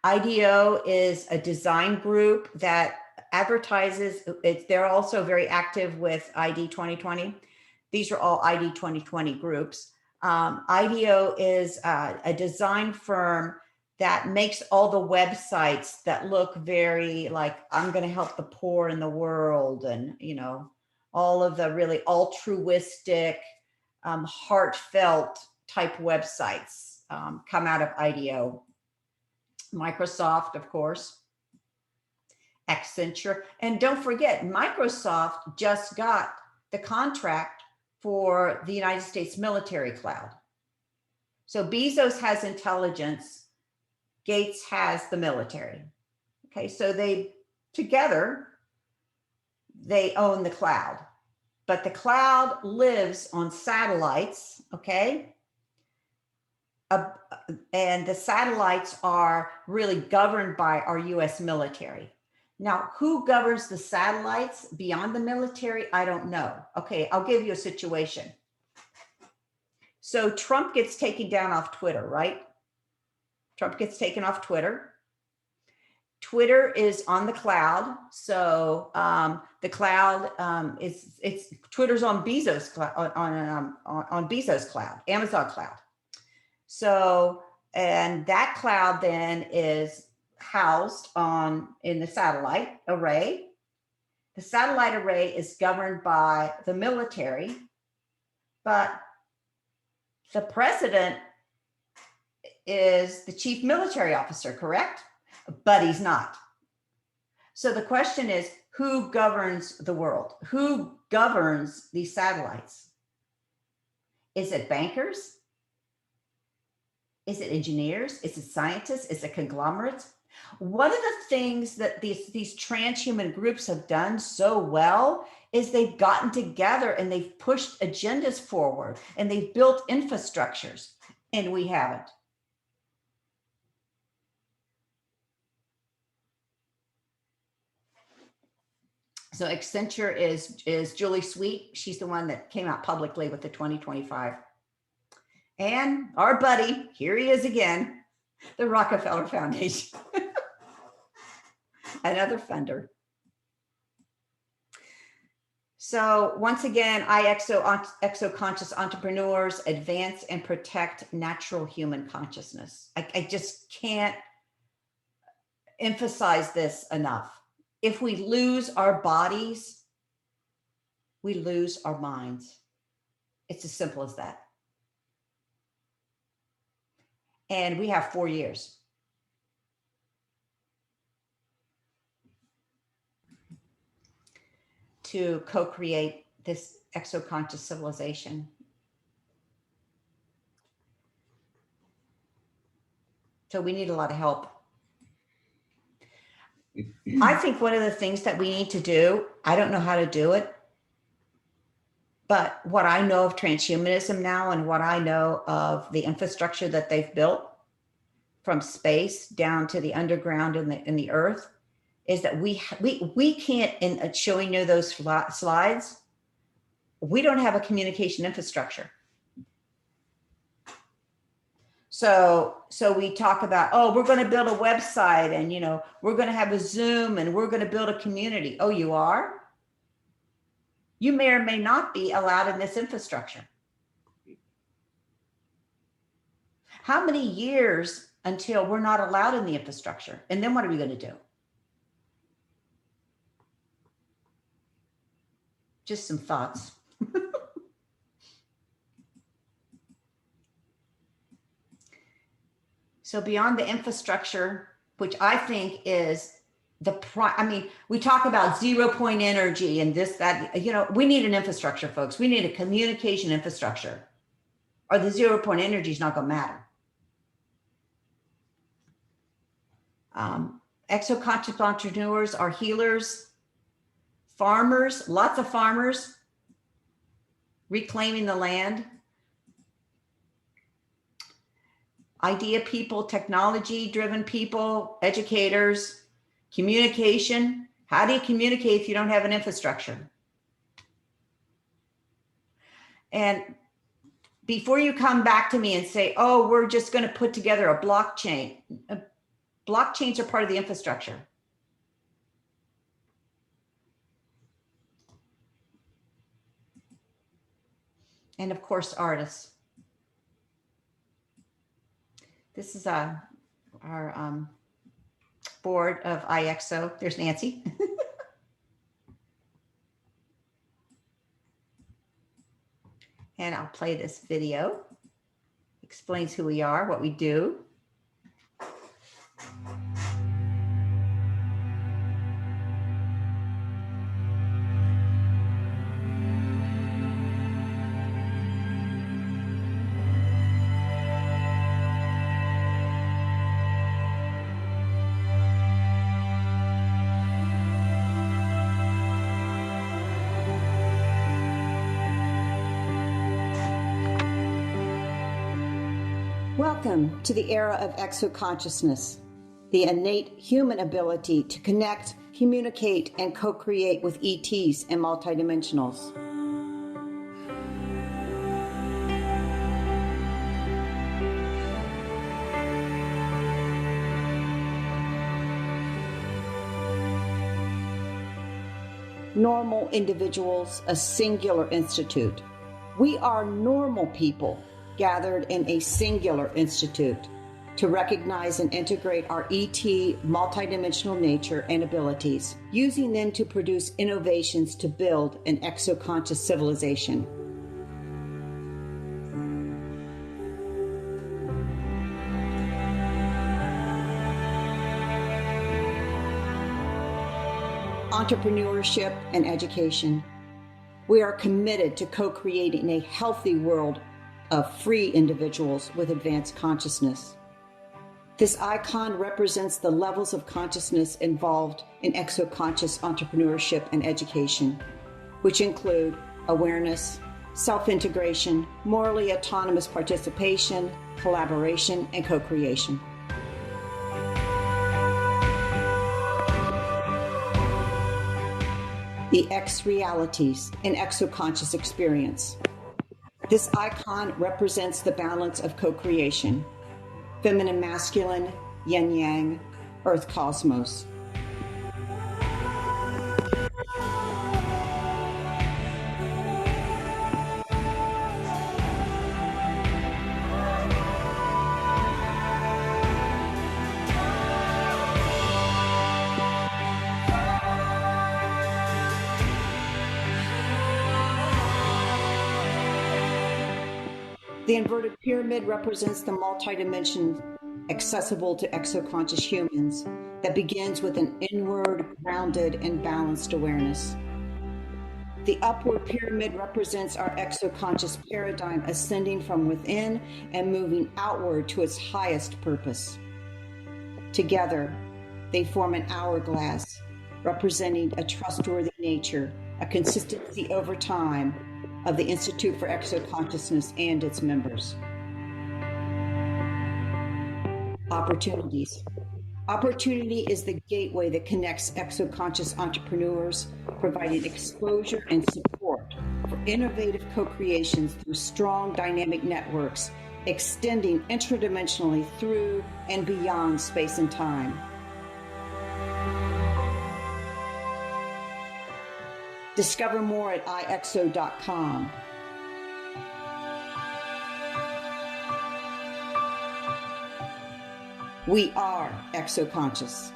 IDEO is a design group that advertises. They're also very active with ID 2020. These are all ID 2020 groups. IDEO is a design firm that makes all the websites that look very like, I'm going to help the poor in the world, and all of the really altruistic, heartfelt type websites come out of IDEO. Microsoft, of course, Accenture, and don't forget, Microsoft just got the contract for the United States military cloud. So Bezos has intelligence, Gates has the military. Okay, so together they own the cloud, but the cloud lives on satellites, okay? And the satellites are really governed by our US military. Now, who governs the satellites beyond the military? I don't know. Okay, I'll give you a situation. So Trump gets taken down off Twitter, right? Trump gets taken off Twitter. Twitter is on the cloud. So the cloud Twitter's on Bezos on Bezos cloud, Amazon cloud. So, and that cloud then is housed in the satellite array. The satellite array is governed by the military, but the president is the chief military officer, correct? But he's not. So the question is, who governs the world? Who governs these satellites? Is it bankers? Is it engineers? Is it scientists? Is it conglomerates? One of the things that these transhuman groups have done so well is they've gotten together and they've pushed agendas forward and they've built infrastructures, and we haven't. So Accenture is Julie Sweet. She's the one that came out publicly with the 2025. And our buddy, here he is again, The Rockefeller Foundation. Another funder. So once again, exo-conscious entrepreneurs advance and protect natural human consciousness. I just can't emphasize this enough. If we lose our bodies, we lose our minds. It's as simple as that. And we have 4 years. To co-create this exo-conscious civilization. So we need a lot of help. I think one of the things that we need to do, I don't know how to do it, but what I know of transhumanism now and what I know of the infrastructure that they've built from space down to the underground in the earth is that we can't, in showing you those slides, we don't have a communication infrastructure. So we talk about, oh, we're going to build a website and, we're going to have a Zoom and we're going to build a community. Oh, you are? You may or may not be allowed in this infrastructure. How many years until we're not allowed in the infrastructure? And then what are we going to do? Just some thoughts. So beyond the infrastructure, which I think is we talk about 0 point energy and this, that, we need an infrastructure, folks. We need a communication infrastructure, or the 0 point energy is not going to matter. Exo-conscious entrepreneurs are healers, farmers, lots of farmers reclaiming the land, idea people, technology-driven people, educators, communication. How do you communicate if you don't have an infrastructure? And before you come back to me and say, oh, we're just going to put together a blockchain. Blockchains are part of the infrastructure. And of course, artists. This is our board of IXO. There's Nancy. And I'll play this video. Explains who we are, what we do. Welcome to the era of exo-consciousness, the innate human ability to connect, communicate, and co-create with ETs and multidimensionals. Normal individuals, a singular institute. We are normal people gathered in a singular institute to recognize and integrate our ET multidimensional nature and abilities, using them to produce innovations to build an exo-conscious civilization. Entrepreneurship and education. We are committed to co-creating a healthy world of free individuals with advanced consciousness. This icon represents the levels of consciousness involved in exo-conscious entrepreneurship and education, which include awareness, self-integration, morally autonomous participation, collaboration, and co-creation. The X realities in exo-conscious experience. This icon represents the balance of co-creation. feminine masculine, yin yang, earth cosmos. The inverted pyramid represents the multidimension accessible to exoconscious humans that begins with an inward, grounded, and balanced awareness. The upward pyramid represents our exoconscious paradigm ascending from within and moving outward to its highest purpose. Together, they form an hourglass representing a trustworthy nature, a consistency over time of the Institute for Exoconsciousness and its members. Opportunities. Opportunity is the gateway that connects exoconscious entrepreneurs, providing exposure and support for innovative co-creations through strong dynamic networks, extending intradimensionally through and beyond space and time. Discover more at ixo.com. We are exoconscious.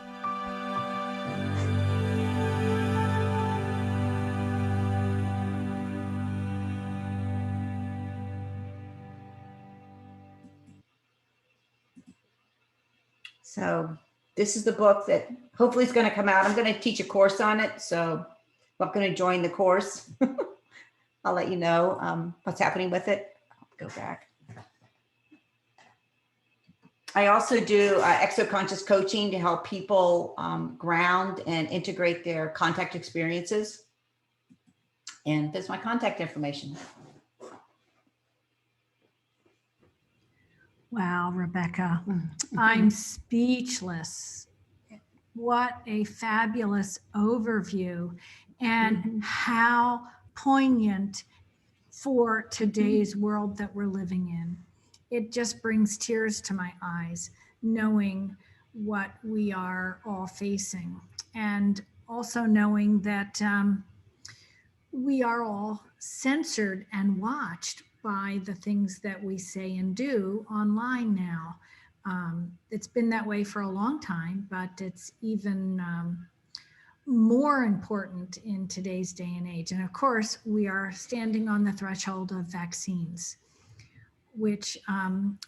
So this is the book that hopefully is going to come out. I'm going to teach a course on it. So I'm going to join the course. I'll let you know what's happening with it. I'll go back. I also do exoconscious coaching to help people ground and integrate their contact experiences. And there's my contact information. Wow, Rebecca, I'm speechless. What a fabulous overview, and how poignant for today's world that we're living in. It just brings tears to my eyes, knowing what we are all facing, and also knowing that we are all censored and watched by the things that we say and do online now. It's been that way for a long time, but it's even more important in today's day and age. And of course, we are standing on the threshold of vaccines, which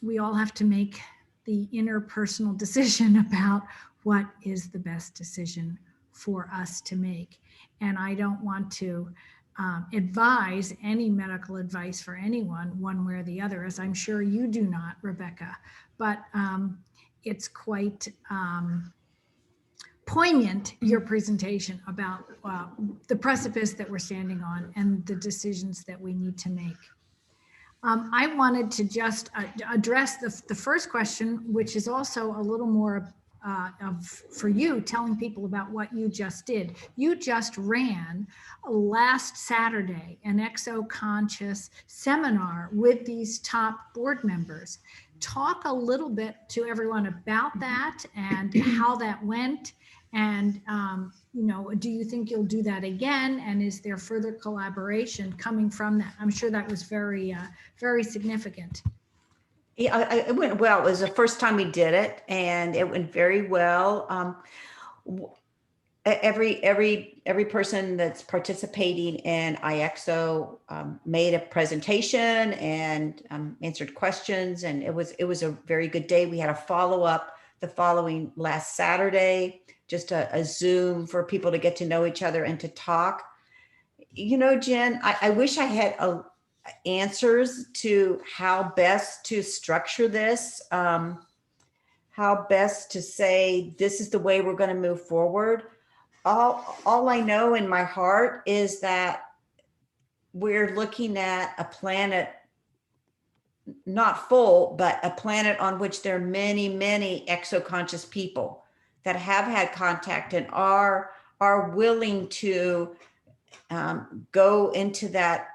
we all have to make the interpersonal decision about what is the best decision for us to make. And I don't want to advise any medical advice for anyone one way or the other, as I'm sure you do not, Rebecca, but it's quite poignant, your presentation about the precipice that we're standing on and the decisions that we need to make. I wanted to just address the first question, which is also a little more for you, telling people about what you just did. You just ran last Saturday an exo-conscious seminar with these top board members. Talk a little bit to everyone about that and how that went. And, do you think you'll do that again? And is there further collaboration coming from that? I'm sure that was very, very significant. Yeah, it went well. It was the first time we did it, and it went very well. Every person that's participating in IXO made a presentation and answered questions, and it was a very good day. We had a follow-up the following last Saturday, just a Zoom for people to get to know each other and to talk. Jen, I wish I had answers to how best to structure this, how best to say, this is the way we're going to move forward. All I know in my heart is that we're looking at a planet, not full, but a planet on which there are many, many exoconscious people that have had contact and are willing to go into that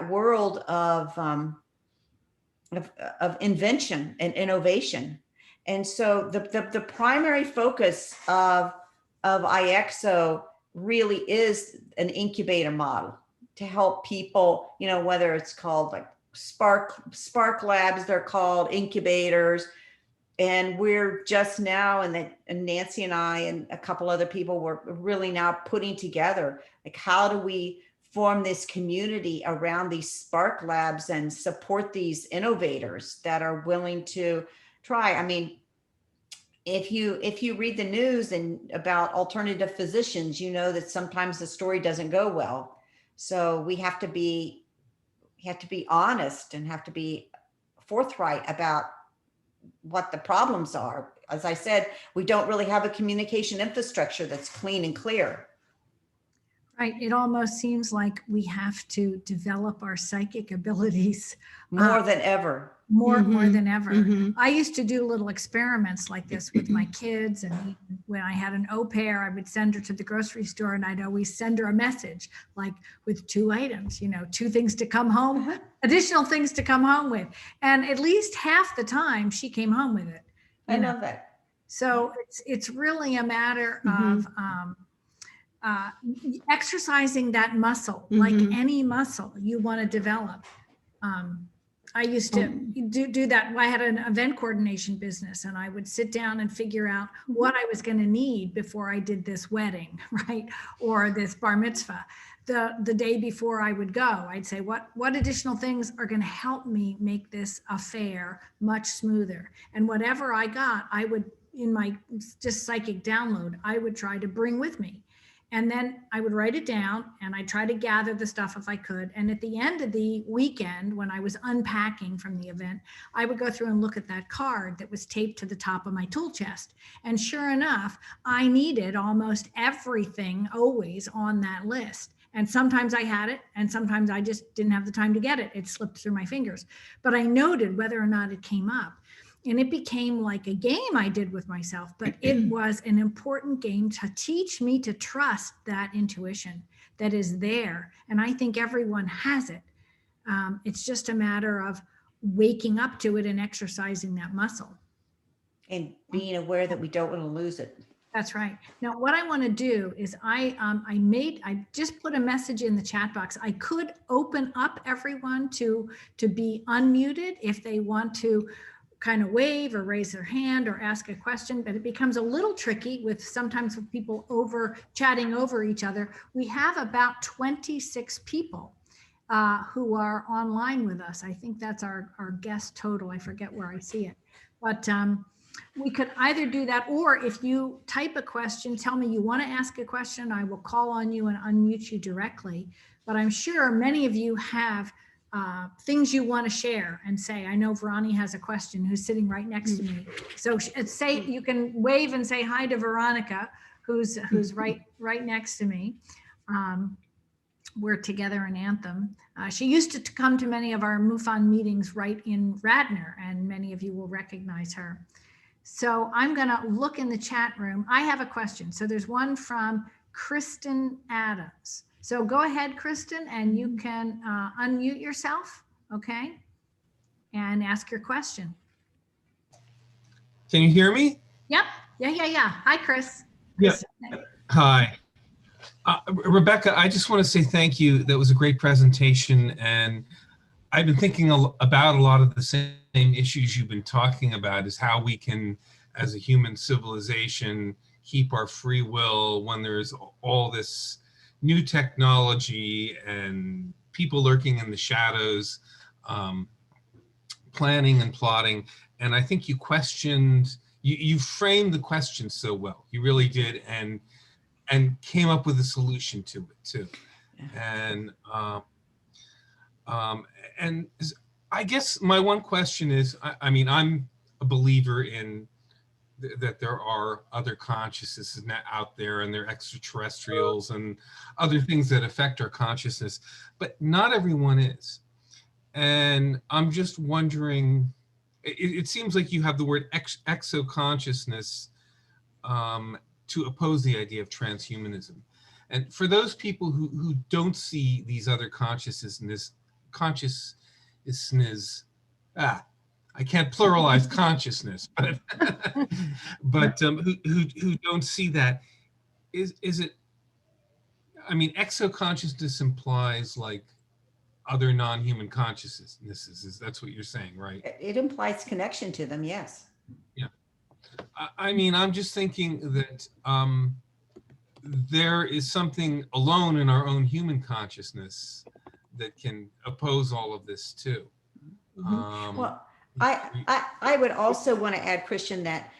world of invention and innovation. And so the primary focus of IXO really is an incubator model to help people, you know, whether it's called like Spark Labs, they're called incubators. And we're just now, and Nancy and I and a couple other people were really now putting together, like, how do we form this community around these Spark Labs and support these innovators that are willing to try. I mean, if you read the news and about alternative physicians, you know that sometimes the story doesn't go well. So we have to be honest and have to be forthright about what the problems are. As I said, we don't really have a communication infrastructure that's clean and clear. Right. It almost seems like we have to develop our psychic abilities More than ever. More than ever. I used to do little experiments like this with my kids, and when I had an au pair, I would send her to the grocery store, and I'd always send her a message like with 2 items, you know, 2 things to come home, additional things to come home with, and at least half the time she came home with it. I love that. So it's really a matter of exercising that muscle, like any muscle you want to develop. I used to do that. I had an event coordination business, and I would sit down and figure out what I was going to need before I did this wedding, right? Or this bar mitzvah. The day before I would go, I'd say, what additional things are going to help me make this affair much smoother? And whatever I got, I would, in my just psychic download, I would try to bring with me. And then I would write it down, and I'd try to gather the stuff if I could. And at the end of the weekend, when I was unpacking from the event, I would go through and look at that card that was taped to the top of my tool chest. And sure enough, I needed almost everything always on that list. And sometimes I had it, and sometimes I just didn't have the time to get it. It slipped through my fingers. But I noted whether or not it came up. And it became like a game I did with myself, but it was an important game to teach me to trust that intuition that is there. And I think everyone has it. It's just a matter of waking up to it and exercising that muscle. And being aware that we don't want to lose it. That's right. Now, what I want to do is I just put a message in the chat box. I could open up everyone to be unmuted if they want to kind of wave or raise their hand or ask a question, but it becomes a little tricky with sometimes with people chatting over each other. We have about 26 people who are online with us. I think that's our guest total. I forget where I see it, but we could either do that, or if you type a question, tell me you want to ask a question, I will call on you and unmute you directly. But I'm sure many of you have things you want to share and say. I know Verani has a question, who's sitting right next to me. So say, you can wave and say hi to Veronica, who's right next to me. We're together in Anthem. She used to come to many of our MUFON meetings right in Radnor, and many of you will recognize her. So I'm going to look in the chat room. I have a question. So there's one from Kristen Adams. So go ahead, Kristen, and you can unmute yourself, okay? And ask your question. Can you hear me? Yep. Yeah. Hi, Chris. Yeah. Hi. Rebecca, I just want to say thank you. That was a great presentation. And I've been thinking about a lot of the same issues you've been talking about, is how we can, as a human civilization, keep our free will when there's all this new technology and people lurking in the shadows, planning and plotting. And I think you questioned, you framed the question so well. You really did, and came up with a solution to it too. And I guess my one question is, I mean, I'm a believer in that there are other consciousnesses out there, and they're extraterrestrials and other things that affect our consciousness, but not everyone is. And I'm just wondering, it seems like you have the word exo-consciousness to oppose the idea of transhumanism. And for those people who don't see these other consciousnesses, I can't pluralize consciousness, but who don't see that. Is it? I mean, exoconsciousness implies like other non-human consciousnesses. That's what you're saying, right? It implies connection to them, yes. Yeah. I mean, I'm just thinking that there is something alone in our own human consciousness that can oppose all of this too. Well, I would also want to add, Christian, that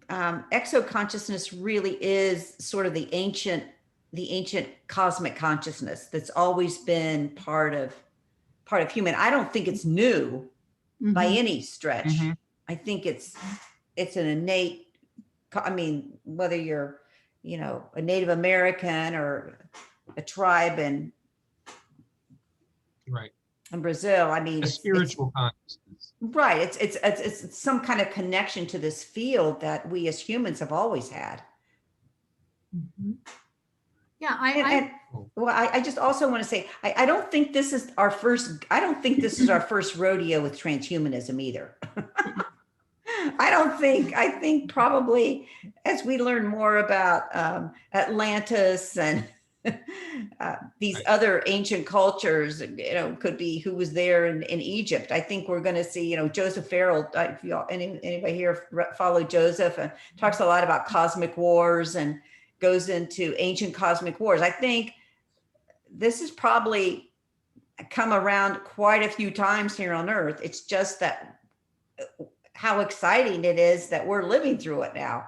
exoconsciousness really is sort of the ancient cosmic consciousness that's always been part of human. I don't think it's new by any stretch. I think it's an innate, I mean, whether you're, you know, a Native American or a tribe in Brazil, I mean, a spiritual consciousness. Right. It's some kind of connection to this field that we as humans have always had. Yeah, I just also want to say, I don't think this is our first rodeo with transhumanism either. I think probably as we learn more about Atlantis and these other ancient cultures, you know, could be who was there in Egypt. I think we're going to see, you know, Joseph Farrell, if anybody here follow Joseph, talks a lot about cosmic wars and goes into ancient cosmic wars. I think this has probably come around quite a few times here on Earth. It's just that how exciting it is that we're living through it now.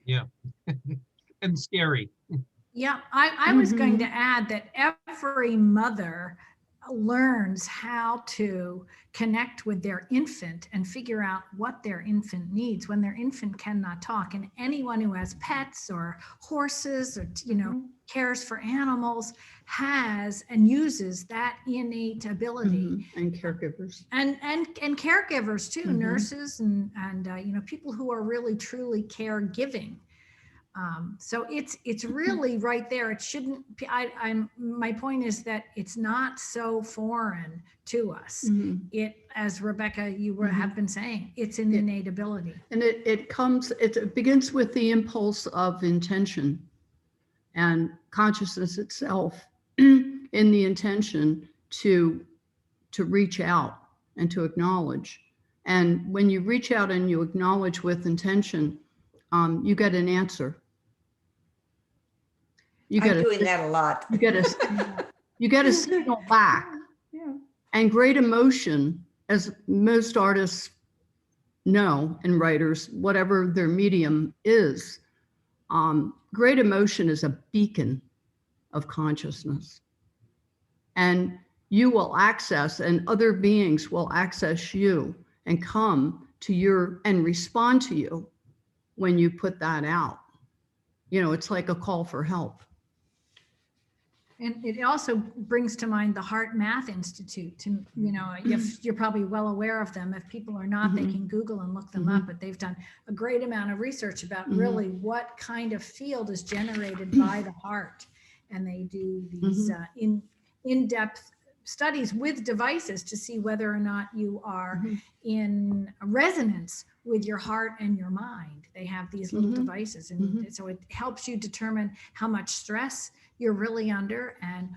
Yeah. And scary. Yeah, I was going to add that every mother learns how to connect with their infant and figure out what their infant needs when their infant cannot talk. And anyone who has pets or horses or, you know, cares for animals has and uses that innate ability. And caregivers. And caregivers too, nurses and you know, people who are really truly caregiving. So it's really right there. It shouldn't. My point is that it's not so foreign to us. It, as Rebecca, you have been saying, it's an innate ability. And it begins with the impulse of intention and consciousness itself in the intention to reach out and to acknowledge. And when you reach out and you acknowledge with intention, you get an answer. I'm doing that a lot. You get a signal back. Yeah. And great emotion, as most artists know and writers, whatever their medium is, great emotion is a beacon of consciousness. And you will access, and other beings will access you and come to your and respond to you when you put that out. You know, it's like a call for help. And it also brings to mind the Heart Math Institute. You know, you're probably well aware of them. If people are not, they can Google and look them up. But they've done a great amount of research about really what kind of field is generated by the heart. And they do these in-depth studies with devices to see whether or not you are in resonance with your heart and your mind. They have these little devices, and so it helps you determine how much stress you're really under and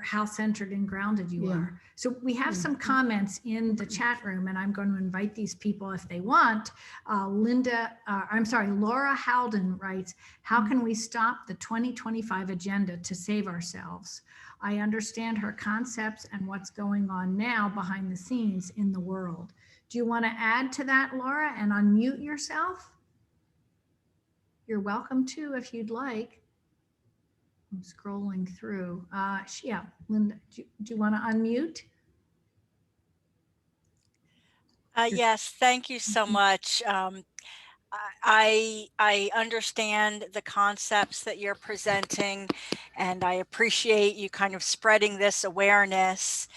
how centered and grounded you are. So we have some comments in the chat room, and I'm going to invite these people if they want. Laura Howden writes, how can we stop the 2025 agenda to save ourselves? I understand her concepts and what's going on now behind the scenes in the world. Do you want to add to that, Laura, and unmute yourself? You're welcome to if you'd like. I'm scrolling through. Yeah, Linda, do you want to unmute? Yes, thank you so much. I understand the concepts that you're presenting, and I appreciate you kind of spreading this awareness.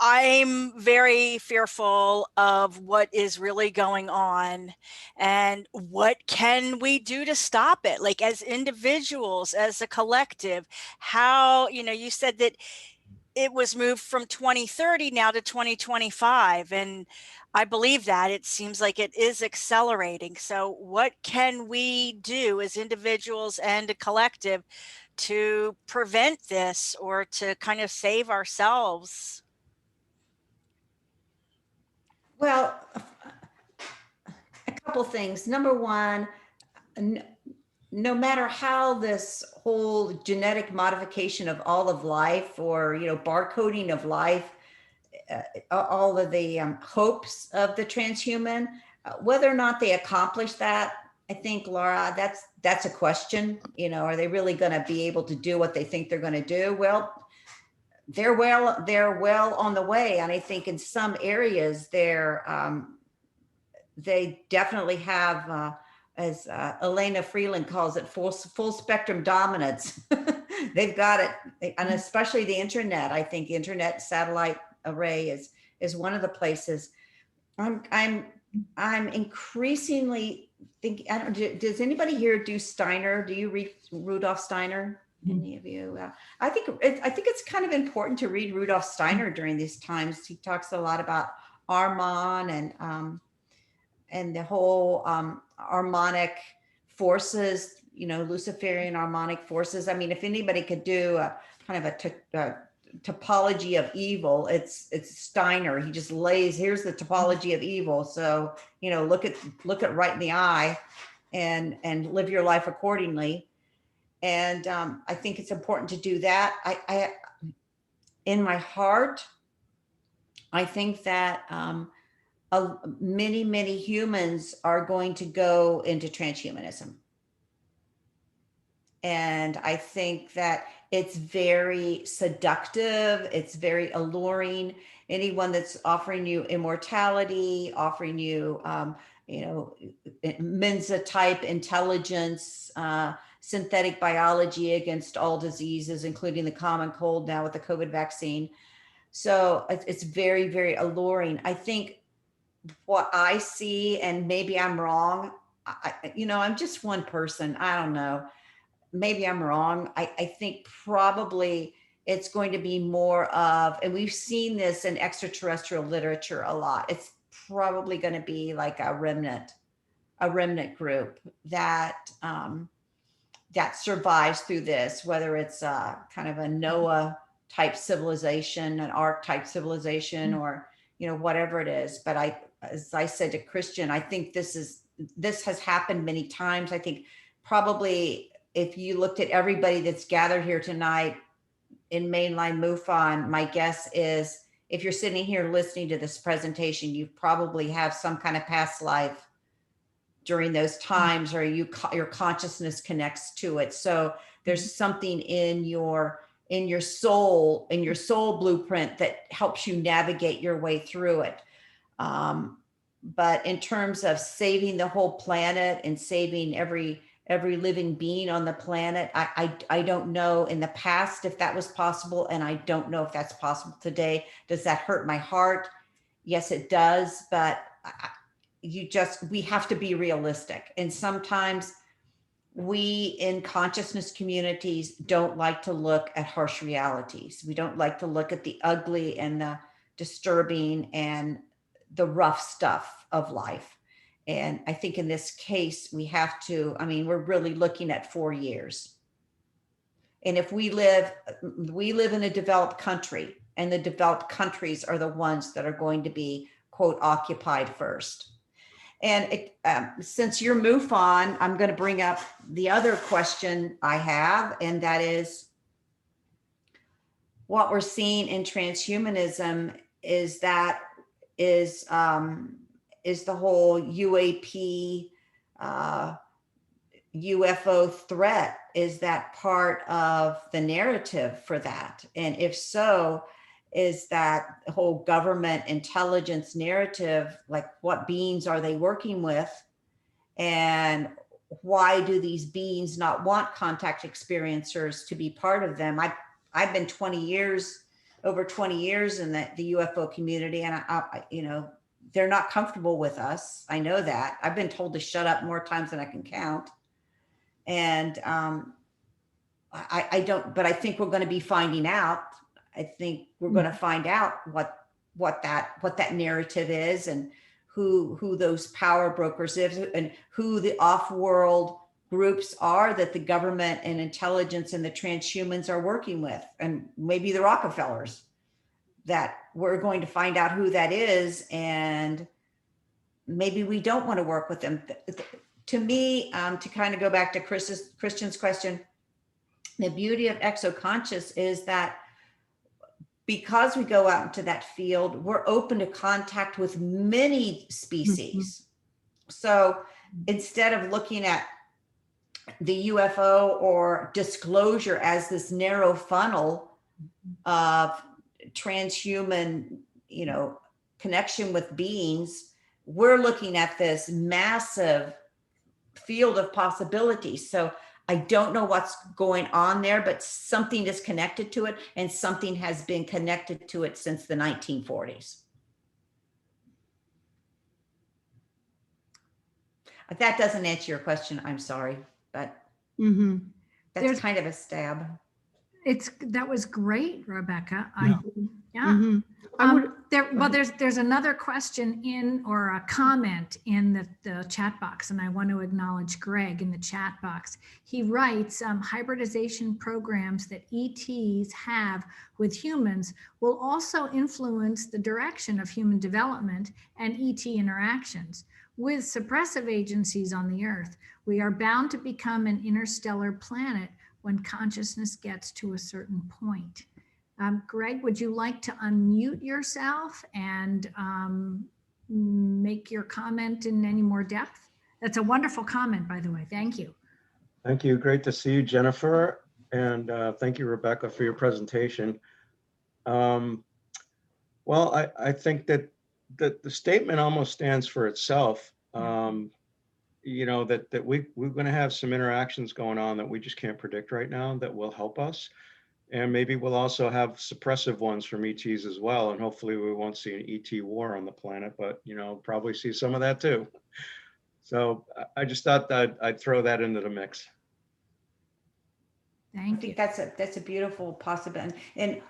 I'm very fearful of what is really going on and what can we do to stop it? Like as individuals, as a collective, how, you know, you said that it was moved from 2030 now to 2025. And I believe that it seems like it is accelerating. So what can we do as individuals and a collective to prevent this or to kind of save ourselves? Well, a couple things. Number one, no matter how this whole genetic modification of all of life, or barcoding of life, all of the hopes of the transhuman, whether or not they accomplish that, I think, Laura, that's a question. Are they really going to be able to do what they think they're going to do? Well, they're well on the way, and I think in some areas they definitely have, as Elena Freeland calls it, full spectrum dominance. They've got it, and especially the internet. I think internet satellite array is one of the places. I'm increasingly thinking. Does anybody here do Steiner? Do you read Rudolf Steiner? Any of you? I think it's kind of important to read Rudolf Steiner during these times. He talks a lot about Armon and the whole harmonic forces, Luciferian harmonic forces. I mean, if anybody could do a kind of a topology of evil, it's Steiner. He just lays, here's the topology of evil. So, look at right in the eye and live your life accordingly. And I think it's important to do that. I in my heart, I think that many humans are going to go into transhumanism. And I think that it's very seductive. It's very alluring. Anyone that's offering you immortality, offering you, Mensa type intelligence, synthetic biology against all diseases, including the common cold now with the COVID vaccine. So it's very, very alluring. I think what I see, and maybe I'm wrong, I'm just one person. I don't know. Maybe I'm wrong. I think probably it's going to be more of, and we've seen this in extraterrestrial literature a lot. It's probably going to be like a remnant group that survives through this, whether it's kind of a Noah type civilization, an Ark type civilization, or whatever it is. But as I said to Christian, I think this has happened many times. I think probably if you looked at everybody that's gathered here tonight in mainline MUFON, my guess is if you're sitting here listening to this presentation, you probably have some kind of past life during those times, or your consciousness connects to it. So there's something in your soul blueprint that helps you navigate your way through it. But in terms of saving the whole planet and saving every living being on the planet, I don't know in the past if that was possible, and I don't know if that's possible today. Does that hurt my heart? Yes, it does. But we have to be realistic. And sometimes we in consciousness communities don't like to look at harsh realities. We don't like to look at the ugly and the disturbing and the rough stuff of life. And I think in this case, we have to, we're really looking at 4 years. And if we live in a developed country, and the developed countries are the ones that are going to be, quote, occupied first. And since you're MUFON, I'm going to bring up the other question I have, and that is what we're seeing in transhumanism is the whole UAP, UFO threat. Is that part of the narrative for that? And if so, is that whole government intelligence narrative, like what beings are they working with? And why do these beings not want contact experiencers to be part of them? I've been over 20 years in the UFO community, and they're not comfortable with us. I know that. I've been told to shut up more times than I can count. And I think we're going to be finding out. I think we're going to find out what that narrative is, and who those power brokers is, and who the off-world groups are that the government and intelligence and the transhumans are working with, and maybe the Rockefellers, that we're going to find out who that is, and maybe we don't want to work with them. To me, to kind of go back to Christian's question, the beauty of exoconscious is that because we go out into that field, we're open to contact with many species. So instead of looking at the UFO or disclosure as this narrow funnel of transhuman, connection with beings, we're looking at this massive field of possibilities. So I don't know what's going on there, but something is connected to it, and something has been connected to it since the 1940s. If that doesn't answer your question, I'm sorry, but that's kind of a stab. That was great, Rebecca. Yeah. There's another question or a comment in the chat box, and I want to acknowledge Greg in the chat box. He writes, hybridization programs that ETs have with humans will also influence the direction of human development and ET interactions. With suppressive agencies on the Earth, we are bound to become an interstellar planet when consciousness gets to a certain point. Greg, would you like to unmute yourself and make your comment in any more depth? That's a wonderful comment, by the way. Thank you. Thank you. Great to see you, Jennifer. And thank you, Rebecca, for your presentation. Well, I think that the statement almost stands for itself. That we're going to have some interactions going on that we just can't predict right now that will help us. And maybe we'll also have suppressive ones from ETs as well. And hopefully we won't see an ET war on the planet, but, probably see some of that too. So I just thought that I'd throw that into the mix. I think that's a beautiful possibility. And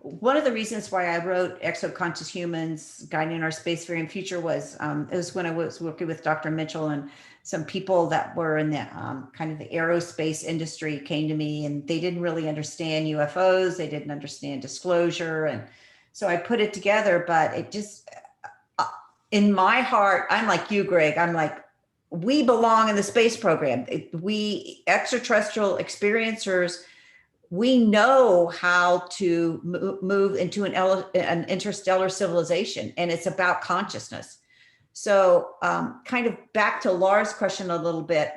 one of the reasons why I wrote Exoconscious Humans Guiding Our Spacefaring Future was, it was when I was working with Dr. Mitchell, and some people that were in the kind of the aerospace industry came to me, and they didn't really understand UFOs. They didn't understand disclosure. And so I put it together, but it just, in my heart, I'm like you, Greg. I'm like, we belong in the space program. We extraterrestrial experiencers, we know how to move into an interstellar civilization, and it's about consciousness. So kind of back to Laura's question a little bit.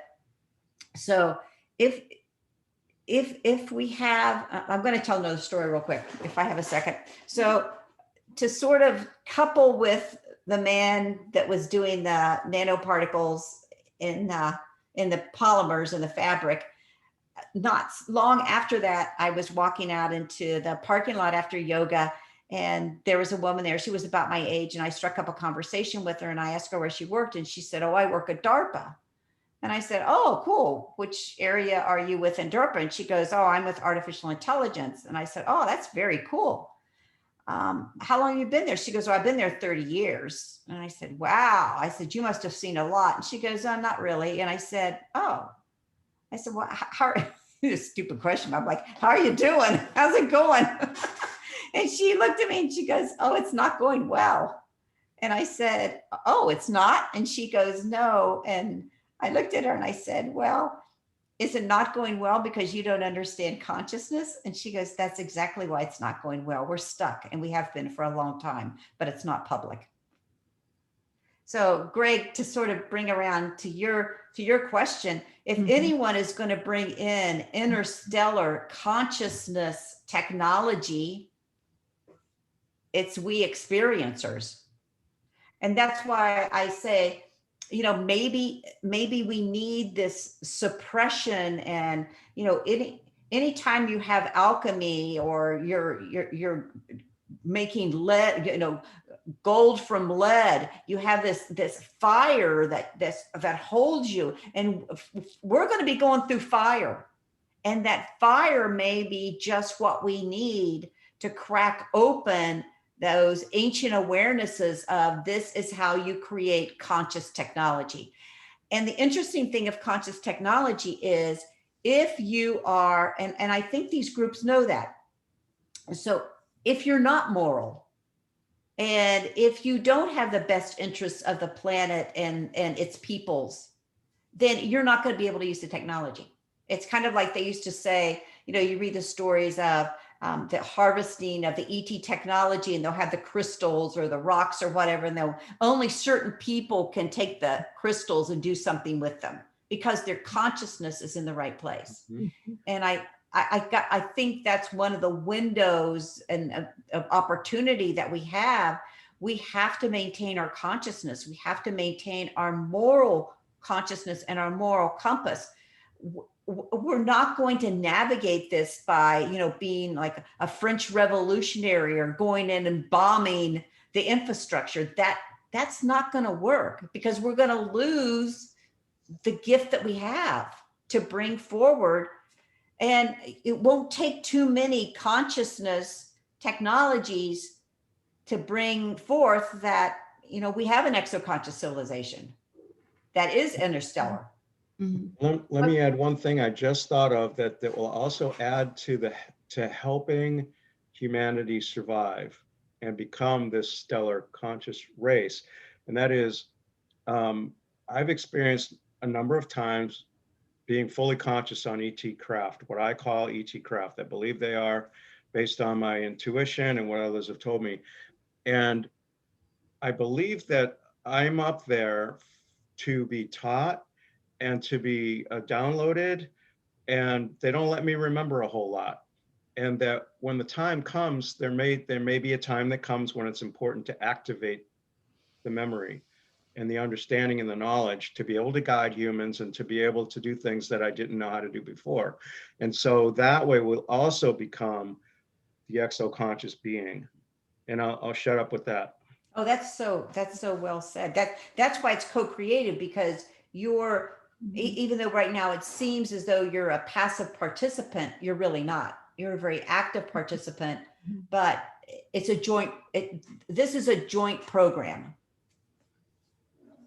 So if we have, I'm going to tell another story real quick, if I have a second. So to sort of couple with the man that was doing the nanoparticles in the polymers in the fabric, not long after that, I was walking out into the parking lot after yoga, and there was a woman there. She was about my age, and I struck up a conversation with her, and I asked her where she worked, and she said, "Oh, I work at DARPA." And I said, "Oh, cool. Which area are you with in DARPA?" And she goes, "Oh, I'm with artificial intelligence." And I said, "Oh, that's very cool. How long have you been there?" She goes, "Oh, I've been there 30 years. And I said, "Wow." I said, "You must have seen a lot." And she goes, "Oh, not really." And I said, "Oh." I said, "Well, how?" This stupid question. I'm like, "How are you doing? How's it going?" And she looked at me and she goes, "Oh, it's not going well." And I said, "Oh, it's not?" And she goes, "No." And I looked at her and I said, "Well, is it not going well because you don't understand consciousness?" And she goes, "That's exactly why it's not going well. We're stuck, and we have been for a long time, but it's not public." So Greg, to sort of bring around to your question, if anyone is going to bring in interstellar consciousness technology, it's we experiencers. And that's why I say, maybe we need this suppression, and, anytime you have alchemy or you're making lead, gold from lead, you have this fire that holds you, and we're going to be going through fire, and that fire may be just what we need to crack open those ancient awarenesses of this is how you create conscious technology. And the interesting thing of conscious technology is if you are, and I think these groups know that. So if you're not moral, and if you don't have the best interests of the planet and its peoples, then you're not going to be able to use the technology. It's kind of like they used to say, you know, you read the stories of the harvesting of the ET technology, and they'll have the crystals or the rocks or whatever, and they'll only certain people can take the crystals and do something with them because their consciousness is in the right place. Mm-hmm. And I think that's one of the windows and of opportunity that we have. We have to maintain our consciousness. We have to maintain our moral consciousness and our moral compass. We're not going to navigate this by, you know, being like a French revolutionary or going in and bombing the infrastructure. That's not going to work, because we're going to lose the gift that we have to bring forward. And it won't take too many consciousness technologies to bring forth that, you know, we have an exoconscious civilization that is interstellar. Mm-hmm. Let me add one thing I just thought of that will also add to helping humanity survive and become this stellar conscious race. And that is, I've experienced a number of times being fully conscious on ET craft, what I call ET craft. I believe they are, based on my intuition and what others have told me. And I believe that I'm up there to be taught and to be downloaded, and they don't let me remember a whole lot. And that when the time comes, there may be a time that comes when it's important to activate the memory and the understanding and the knowledge to be able to guide humans and to be able to do things that I didn't know how to do before. And so that way we'll also become the exo-conscious being. And I'll shut up with that. Oh, that's so well said. That's why it's co-created, because you're, even though right now it seems as though you're a passive participant, you're really not. You're a very active participant, but it's a joint, this is a joint program.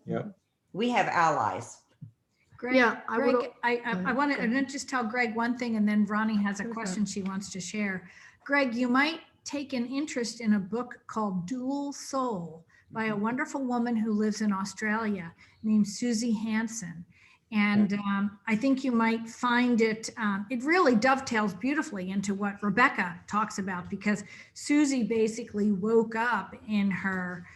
Yep. We have allies. Greg, Yeah, I want to just tell Greg one thing, and then Ronnie has a Sure. question she wants to share. Greg, you might take an interest in a book called Dual Soul by a wonderful woman who lives in Australia named Susie Hansen. And I think you might find it, it really dovetails beautifully into what Rebecca talks about, because Susie basically woke up in her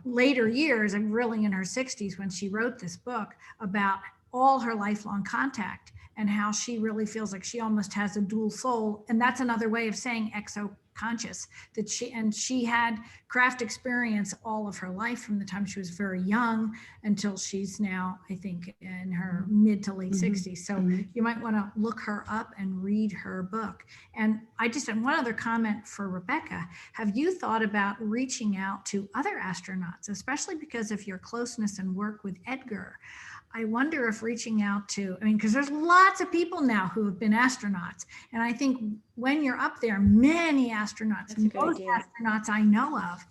later years, and really in her 60s when she wrote this book, about all her lifelong contact and how she really feels like she almost has a dual soul. And that's another way of saying exo-conscious, that she had craft experience all of her life from the time she was very young until she's now, I think, in her mid to late 60s. So you might want to look her up and read her book. And I just had one other comment for Rebecca. Have you thought about reaching out to other astronauts, especially because of your closeness and work with Edgar? I wonder if reaching out to, I mean, because there's lots of people now who have been astronauts. And I think when you're up there, many astronauts, most astronauts I know of,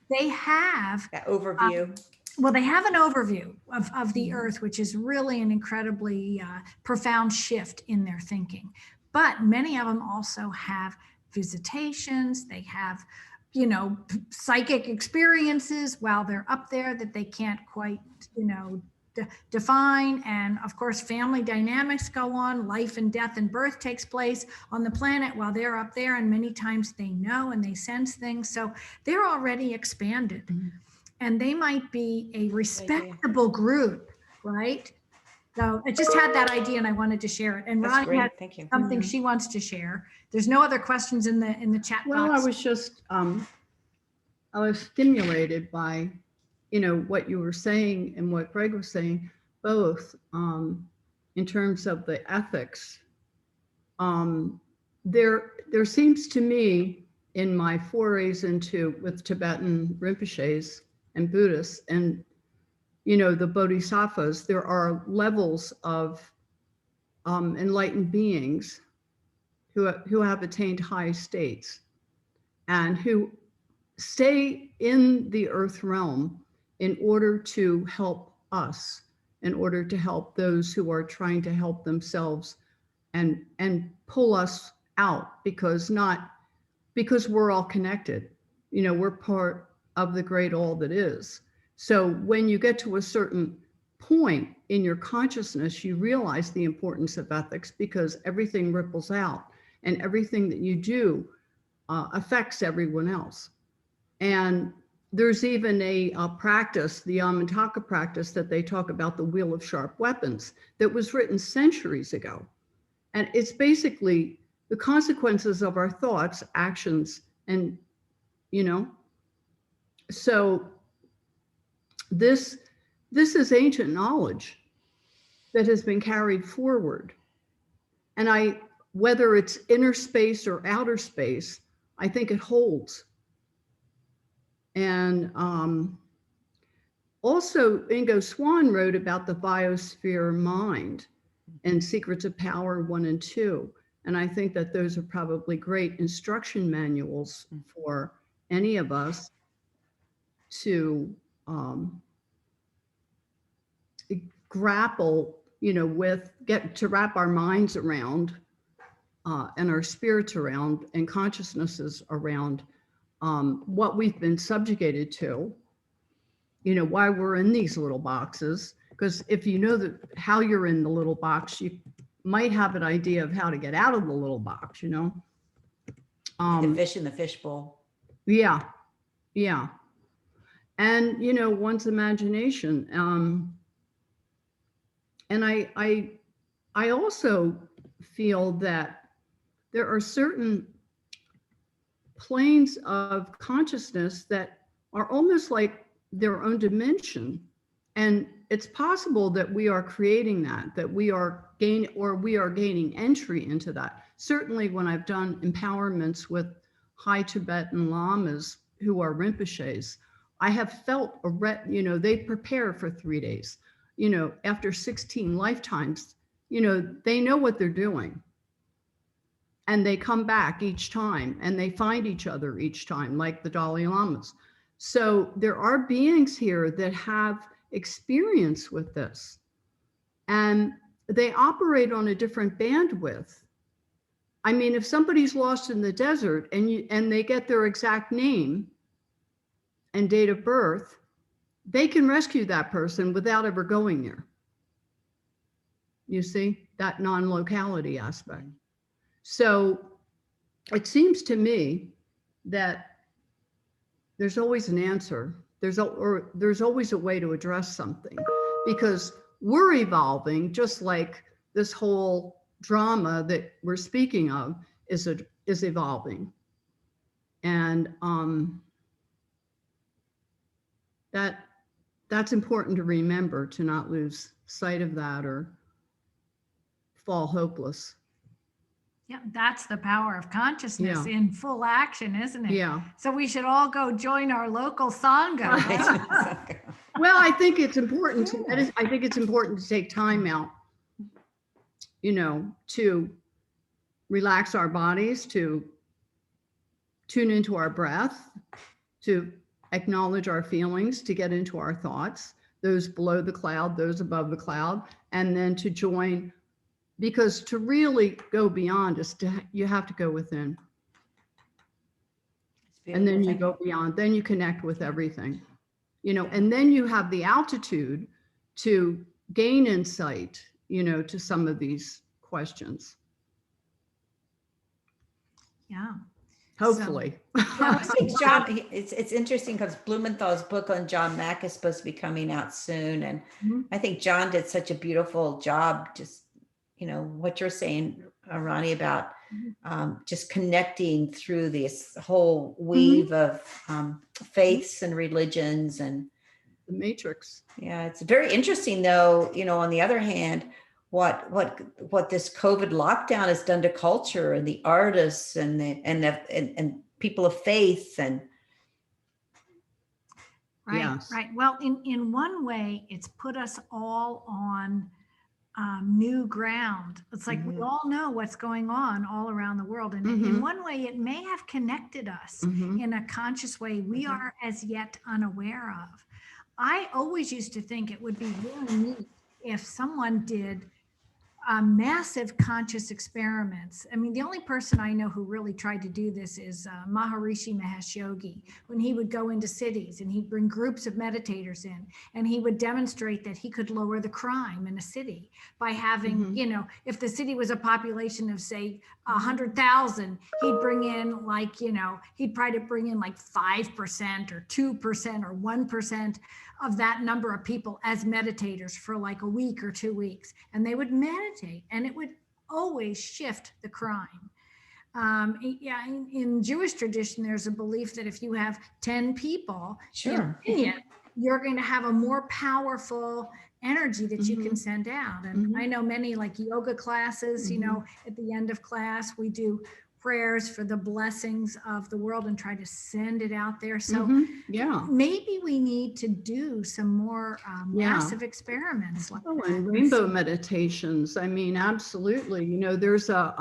they have That overview. Well, they have an overview of the Earth, which is really an incredibly profound shift in their thinking. But many of them also have visitations. They have, you know, psychic experiences while they're up there that they can't quite, you know, define. And of course, family dynamics go on. Life and death and birth takes place on the planet while they're up there. And many times they know and they sense things. So they're already expanded. And they might be a respectable group, right? So I just had that idea and I wanted to share it. And That's Ronnie great. had Thank you. something she wants to share. There's no other questions in the chat Well, box. I was just, I was stimulated by, you know, what you were saying and what Greg was saying, both in terms of the ethics. There seems to me in my forays with Tibetan Rinpoches and Buddhists and, you know, the Bodhisattvas, there are levels of enlightened beings who have attained high states. and who stay in the earth realm in order to help us, in order to help those who are trying to help themselves and pull us out, because we're all connected. You know, we're part of the great all that is. So when you get to a certain point in your consciousness, you realize the importance of ethics, because everything ripples out and everything that you do affects everyone else. And there's even a practice, the Amintaka practice, that they talk about, the wheel of sharp weapons, that was written centuries ago. And it's basically the consequences of our thoughts, actions, and, you know, so this is ancient knowledge that has been carried forward. And whether it's inner space or outer space, I think it holds. And also Ingo Swann wrote about the biosphere mind and Secrets of Power 1 and 2. And I think that those are probably great instruction manuals for any of us to grapple, you know, get to wrap our minds around and our spirits around and consciousnesses around what we've been subjugated to, you know, why we're in these little boxes. Because if you know how you're in the little box, you might have an idea of how to get out of the little box, you know. The fish in the fishbowl. Yeah, yeah. And, you know, one's imagination. And I also feel that there are certain planes of consciousness that are almost like their own dimension. And it's possible that we are creating that we are gaining entry into that. Certainly when I've done empowerments with high Tibetan lamas who are Rinpoches, I have felt you know, they prepare for 3 days, you know, after 16 lifetimes, you know, they know what they're doing. And they come back each time and they find each other each time, like the Dalai Lamas. So there are beings here that have experience with this, and they operate on a different bandwidth. I mean, if somebody's lost in the desert and they get their exact name and date of birth, they can rescue that person without ever going there. You see, that non-locality aspect. So it seems to me that there's always an answer. There's always a way to address something, because we're evolving, just like this whole drama that we're speaking of is evolving. And that's important to remember, to not lose sight of that or fall hopeless. Yeah, that's the power of consciousness in full action, isn't it? Yeah. So we should all go join our local Sangha. Right? Well, I think it's important to take time out, you know, to relax our bodies, to tune into our breath, to acknowledge our feelings, to get into our thoughts, those below the cloud, those above the cloud, and then to join. Because to really go beyond you have to go within. And then you go beyond, then you connect with everything, you know, and then you have the altitude to gain insight, you know, to some of these questions. Yeah. Hopefully. I think John, it's interesting because Blumenthal's book on John Mack is supposed to be coming out soon. And I think John did such a beautiful job, just, you know, what you're saying, Ronnie, about just connecting through this whole weave of faiths and religions and the matrix. Yeah, it's very interesting, though. You know, on the other hand, what this COVID lockdown has done to culture and the artists and people of faith and. Right, yes. right. Well, in one way, it's put us all on new ground. It's like we Mhm. all know what's going on all around the world. And in Mhm. one way, it may have connected us Mhm. in a conscious way we Mhm. are as yet unaware of. I always used to think it would be really neat if someone did massive conscious experiments. I mean, the only person I know who really tried to do this is Maharishi Mahesh Yogi, when he would go into cities and he'd bring groups of meditators in and he would demonstrate that he could lower the crime in a city by having, Mhm. you know, if the city was a population of say 100,000, he'd bring in like, you know, he'd try to bring in like 5% or 2% or 1% of that number of people as meditators for like a week or 2 weeks. And they would meditate and it would always shift the crime. Yeah, in Jewish tradition, there's a belief that if you have 10 people Sure. in it, you're going to have a more powerful energy that you can Mhm. send out. And Mhm. I know many like yoga classes, you know, at the end of class, we do prayers for the blessings of the world and try to send it out there. So Mhm. Yeah. maybe we need to do some more Yeah. massive experiments like Oh, that. and rainbow meditations. I mean, absolutely. You know, there's a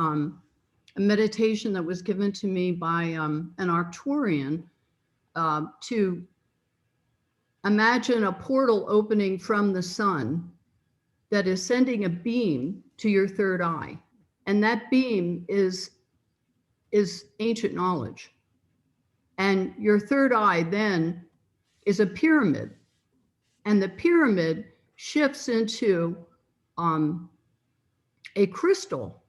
meditation that was given to me by an Arcturian to imagine a portal opening from the sun that is sending a beam to your third eye. And that beam is ancient knowledge. And your third eye then is a pyramid. And the pyramid shifts into a crystal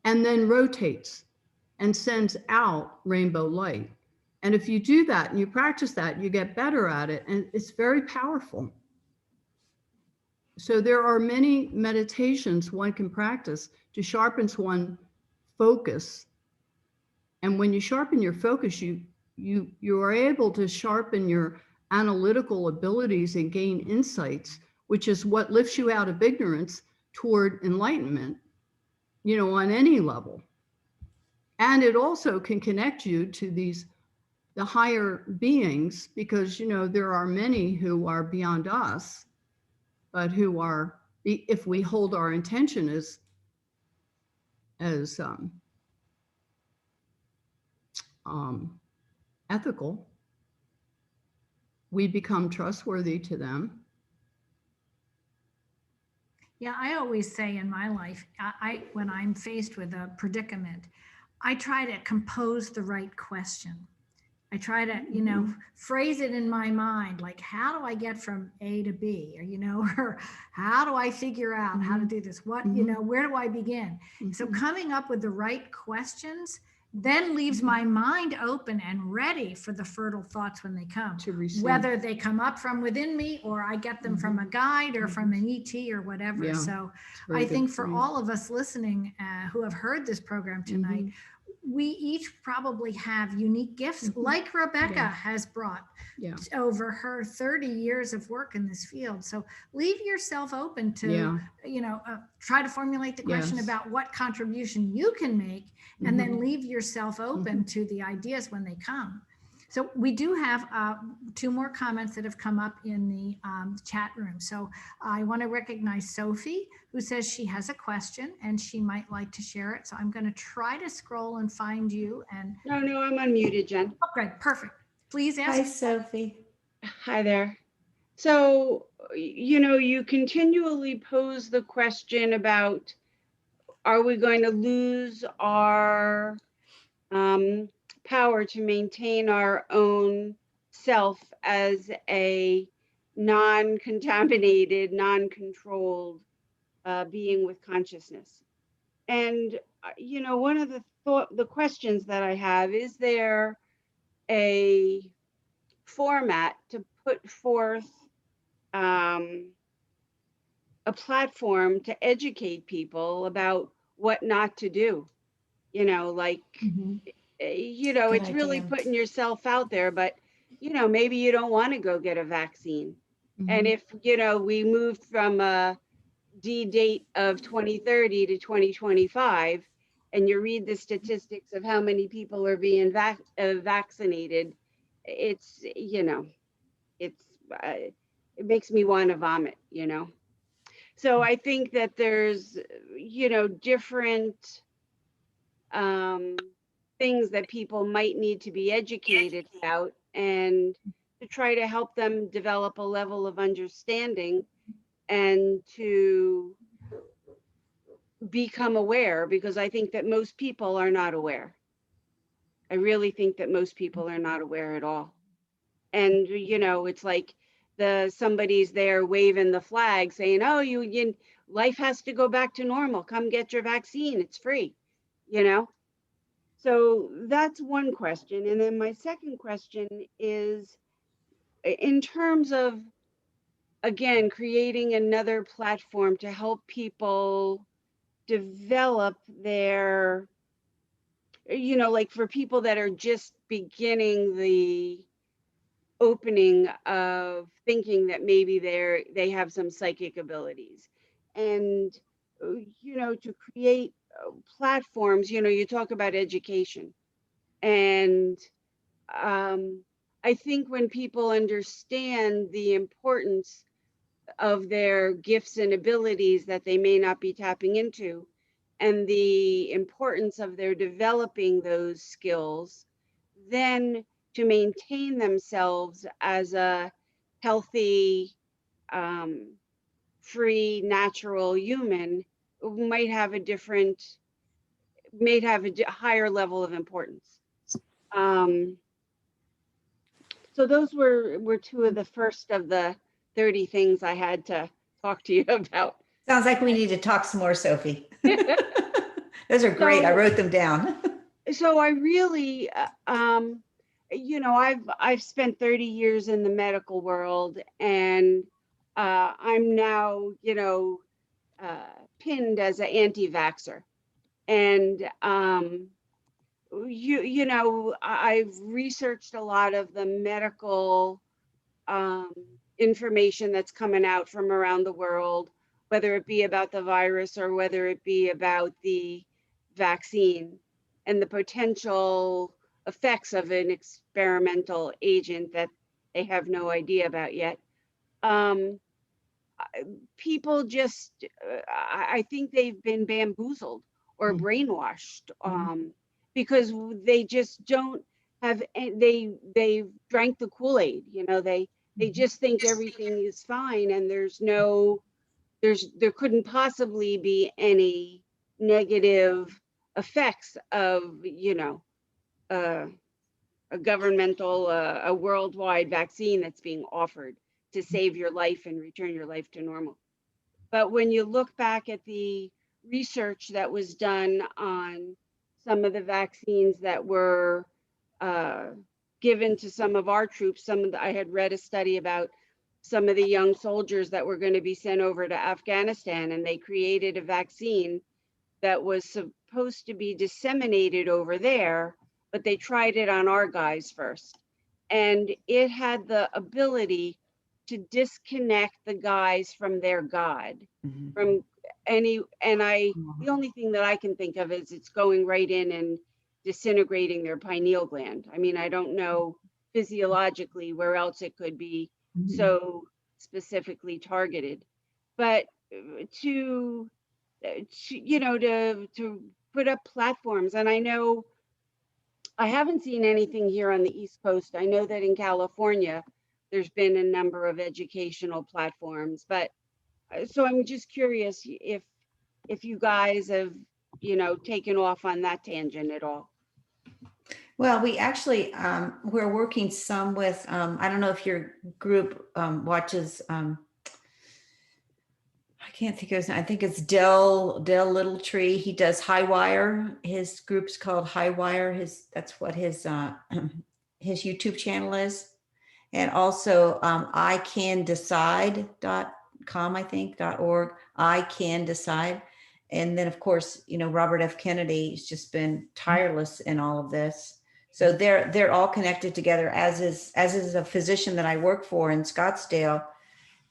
and then rotates and sends out rainbow light. And if you do that and you practice that, you get better at it. And it's very powerful. So there are many meditations one can practice to sharpen one's focus. And when you sharpen your focus, you are able to sharpen your analytical abilities and gain insights, which is what lifts you out of ignorance toward enlightenment, you know, on any level. And it also can connect you to the higher beings, because, you know, there are many who are beyond us, but who are, if we hold our intention as ethical, we become trustworthy to them. Yeah, I always say in my life, when I'm faced with a predicament, I try to compose the right question. I try to, you know, phrase it in my mind, like, how do I get from A to B? Or, you know, or how do I figure out how to do this? What, you know, where do I begin? So coming up with the right questions then leaves my mind open and ready for the fertile thoughts when they come, To receive. whether they come up from within me or I get them from a guide or from an ET or whatever. Yeah, So very I think good for point. all of us listening who have heard this program tonight, we each probably have unique gifts like Rebecca Yeah. has brought Yeah. over her 30 years of work in this field. So leave yourself open to, Yeah. you know, try to formulate the question Yes. about what contribution you can make, and then leave yourself open to the ideas when they come. So we do have 2 more comments that have come up in the chat room. So I want to recognize Sophie, who says she has a question and she might like to share it. So I'm going to try to scroll and find you. And No, I'm unmuted, Jen. okay, perfect. Please ask. Hi, Sophie. Hi there. So, you know, you continually pose the question about, are we going to lose our power to maintain our own self as a non-contaminated, non-controlled being with consciousness? And, you know, one of the questions that I have, is there a format to put forth a platform to educate people about what not to do? You know, like, you know, Good it's really idea. putting yourself out there, but, you know, maybe you don't want to go get a vaccine. And if, you know, we moved from a D date of 2030 to 2025, and you read the statistics of how many people are being vaccinated, it's, you know, it's, it makes me want to vomit, you know? So I think that there's, you know, different things that people might need to be educated about, and to try to help them develop a level of understanding and to become aware, because I think that most people are not aware. I really think that most people are not aware at all. And, you know, it's like somebody's there waving the flag saying, oh, life has to go back to normal. Come get your vaccine. It's free, you know? So that's one question. And then my second question is, in terms of, again, creating another platform to help people develop their, you know, like for people that are just beginning the opening of thinking that maybe they have some psychic abilities, and you know, to create platforms, you know, you talk about education, and I think when people understand the importance of their gifts and abilities that they may not be tapping into, and the importance of their developing those skills, then to maintain themselves as a healthy, free, natural human might have a different, higher level of importance. So those were two of the first of the 30 things I had to talk to you about. Sounds like we need to talk some more, Sophie. Those are great. I wrote them down. So I really, you know, I've spent 30 years in the medical world, and I'm now, you know, pinned as an anti-vaxxer. And you know, I've researched a lot of the medical information that's coming out from around the world, whether it be about the virus or whether it be about the vaccine and the potential effects of an experimental agent that they have no idea about yet. People just, I think they've been bamboozled or brainwashed, because they just don't have, they drank the Kool-Aid, you know, they just think everything is fine, and there couldn't possibly be any negative effects of, you know, a governmental, a worldwide vaccine that's being offered to save your life and return your life to normal. But when you look back at the research that was done on some of the vaccines that were given to some of our troops, I had read a study about some of the young soldiers that were going to be sent over to Afghanistan, and they created a vaccine that was supposed to be disseminated over there, but they tried it on our guys first. And it had the ability to disconnect the guys from their God, from the only thing that I can think of is it's going right in and disintegrating their pineal gland. I mean, I don't know physiologically where else it could be so specifically targeted, but to you know, to put up platforms. And I know I haven't seen anything here on the East Coast. I know that in California, there's been a number of educational platforms, but so I'm just curious if you guys have, you know, taken off on that tangent at all. Well, we actually, we're working some with, I don't know if your group watches, I can't think of his name. I think it's Dell Littletree. He does Highwire. His group's called Highwire. That's what his YouTube channel is. And also ICanDecide.com, I think, .org, I Can Decide. And then of course, you know, Robert F. Kennedy has just been tireless in all of this. So they're all connected together, as is a physician that I work for in Scottsdale,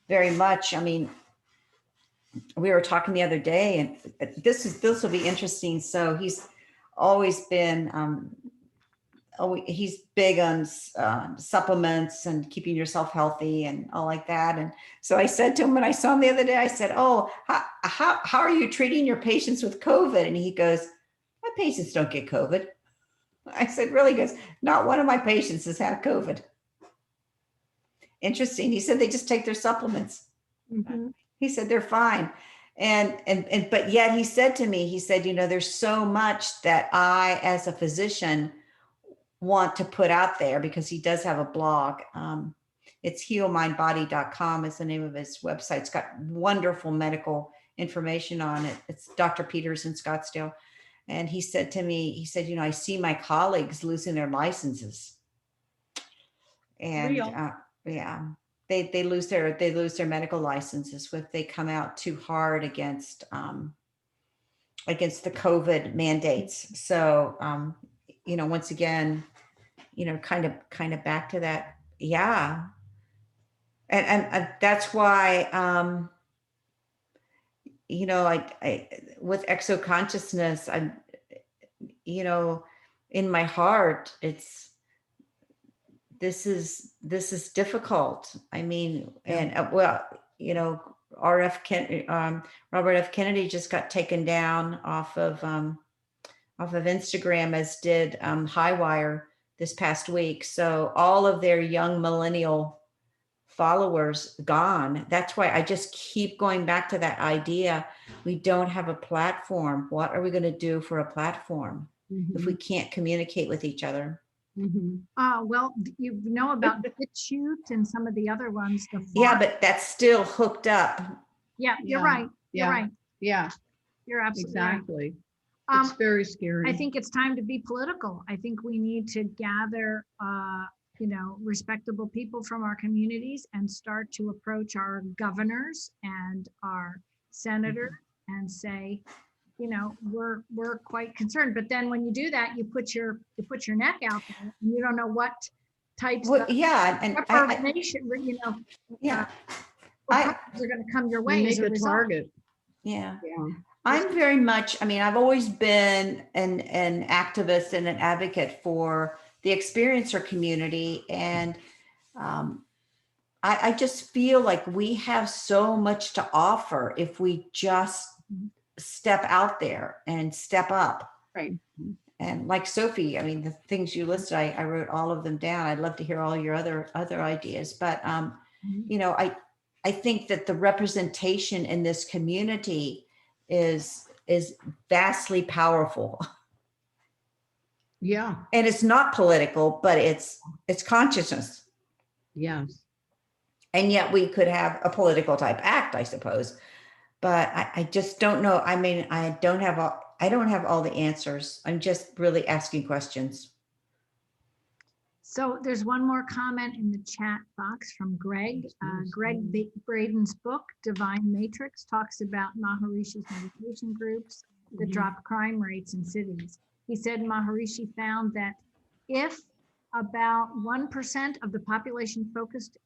very much. I mean, we were talking the other day, and this will be interesting. So he's always been he's big on supplements and keeping yourself healthy and all like that. And so I said to him when I saw him the other day, I said, "Oh, how are you treating your patients with COVID?" And he goes, "My patients don't get COVID." I said, "Really?" He goes, "Not one of my patients has had COVID." Interesting. He said they just take their supplements. Mhm. He said they're fine. And but yet he said to me, he said, there's so much that I, as a physician, want to put out there, because he does have a blog. It's healmindbody.com is the name of his website. It's got wonderful medical information on it. It's Dr. Peters in Scottsdale. And he said to me, he said, I see my colleagues losing their licenses. And yeah, they lose their medical licenses if they come out too hard against the COVID mandates. So once again, kind of back to that. Yeah. And that's why, I with exo consciousness, I'm, in my heart, this is difficult. I mean, and Robert F. Kennedy just got taken down off of Instagram, as did Highwire this past week. So all of their young millennial followers gone. That's why I just keep going back to that idea. We don't have a platform. What are we going to do for a platform if we can't communicate with each other? Well, you know about BitChute and some of the other ones. Yeah, but that's still hooked up. Yeah, you're right. You're Yeah. right. Yeah, You're absolutely right. exactly. It's very scary. I think it's time to be political. I think we need to gather, respectable people from our communities and start to approach our governors and our senators and say, we're quite concerned. But then when you do that, you put your neck out there, and you don't know what types of information, are going to come your way. Make a target. Yeah. I'm very much, I've always been an activist and an advocate for the experiencer community. And I just feel like we have so much to offer if we just step out there and step up. Right. And like Sophie, the things you listed, I wrote all of them down. I'd love to hear all your other ideas. But, I think that the representation in this community is vastly powerful. Yeah. And it's not political, but it's consciousness. Yes. And yet we could have a political type act, I suppose. But I just don't know. I don't have all the answers. I'm just really asking questions. So there's one more comment in the chat box from Greg. Greg Braden's book, Divine Matrix, talks about Maharishi's meditation groups that drop crime rates in cities. He said Maharishi found that if about 1% of the population focused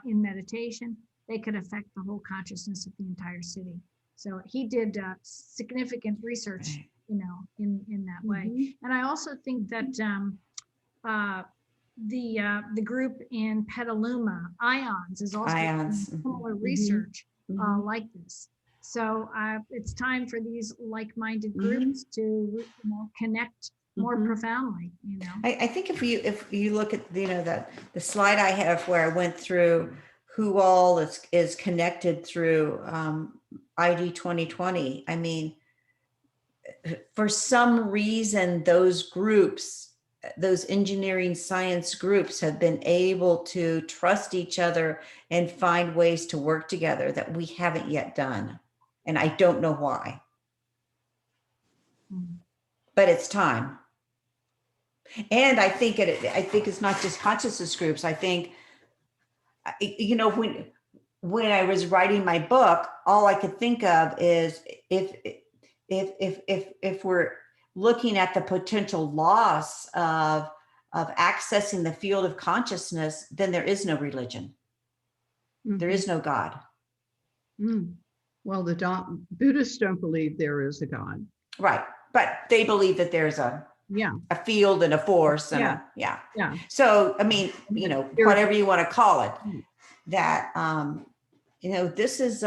in meditation, they could affect the whole consciousness of the entire city. So he did significant research, in that way. And I also think that the group in Petaluma, Ions, is also doing similar research like this. So it's time for these like-minded groups to connect more profoundly. I think if you look at the slide I have where I went through who all is connected through ID 2020. For some reason, those groups, those engineering science groups, have been able to trust each other and find ways to work together that we haven't yet done. And I don't know why. But it's time. And I think it's not just consciousness groups. I think, when I was writing my book, all I could think of is if we're looking at the potential loss of accessing the field of consciousness, then there is no religion. There is no God. Well, the Buddhists don't believe there is a God. Right. But they believe that there's Yeah. a field and a force and Yeah. Yeah. So, I mean, you know, whatever you want to call it, that, you know, this is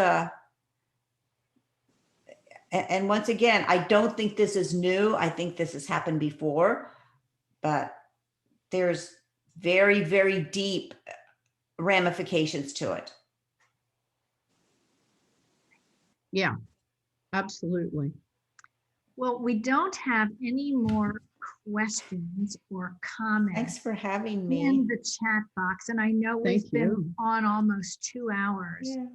and once again, I don't think this is new. I think this has happened before, but there's very, very deep ramifications to it. Yeah, absolutely. Well, we don't have any more questions or comments. Thanks for having me. In the chat box. And I know we've Thank been you. on almost 2 hours. Yeah.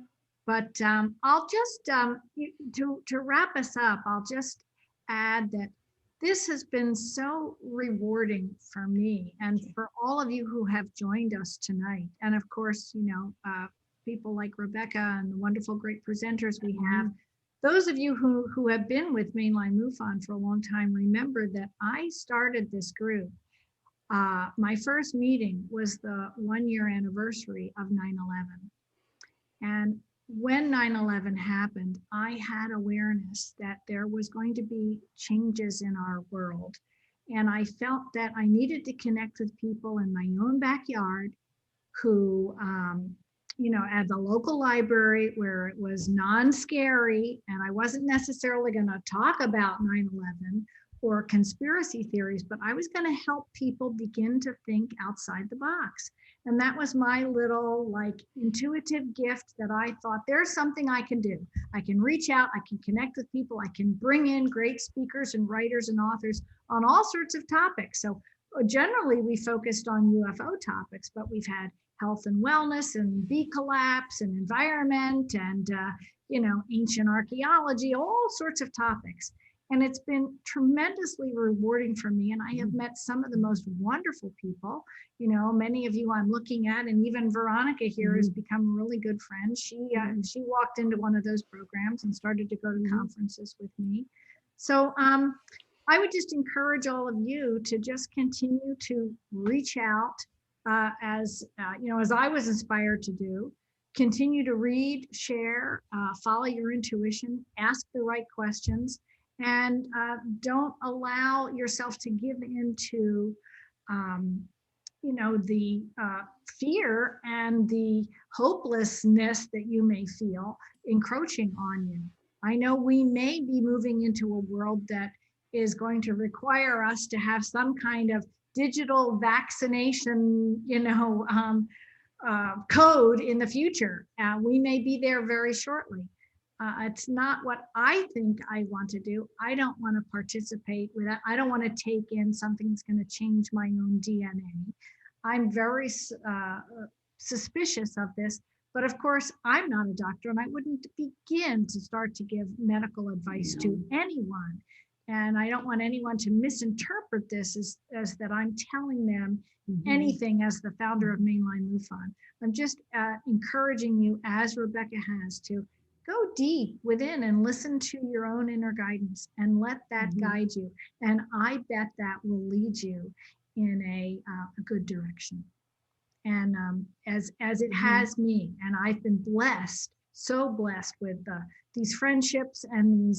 But I'll just, to wrap us up, I'll just add that this has been so rewarding for me and for all of you who have joined us tonight. And of course, you know, people like Rebecca and the wonderful, great presenters we have. Those of you who have been with Mainline MUFON for a long time, remember that I started this group. My first meeting was the 1-year anniversary of 9/11. And when 9/11 happened, I had awareness that there was going to be changes in our world. And I felt that I needed to connect with people in my own backyard who, you know, at the local library where it was non-scary, and I wasn't necessarily going to talk about 9/11 or conspiracy theories, but I was going to help people begin to think outside the box. And that was my little like intuitive gift that I thought there's something I can do. I can reach out, I can connect with people, I can bring in great speakers and writers and authors on all sorts of topics. So generally we focused on UFO topics, but we've had health and wellness and bee collapse and environment and, you know, ancient archaeology, all sorts of topics. And it's been tremendously rewarding for me. And I have met some of the most wonderful people. You know, many of you I'm looking at, and even Veronica here has become a really good friend. She walked into one of those programs and started to go to conferences with me. So I would just encourage all of you to just continue to reach out as you know, as I was inspired to do. Continue to read, share, follow your intuition, ask the right questions. And don't allow yourself to give into, you know, the fear and the hopelessness that you may feel encroaching on you. I know we may be moving into a world that is going to require us to have some kind of digital vaccination, you know, code in the future. We may be there very shortly. It's not what I think I want to do. I don't want to participate with that. I don't want to take in something that's going to change my own DNA. I'm very suspicious of this, but of course I'm not a doctor and I wouldn't begin to start to give medical advice to anyone. And I don't want anyone to misinterpret this as that I'm telling them anything as the founder of Mainline MUFON. I'm just encouraging you, as Rebecca has, to go deep within and listen to your own inner guidance and let that guide you. And I bet that will lead you in a good direction. And as it has me, and I've been blessed, so blessed with these friendships and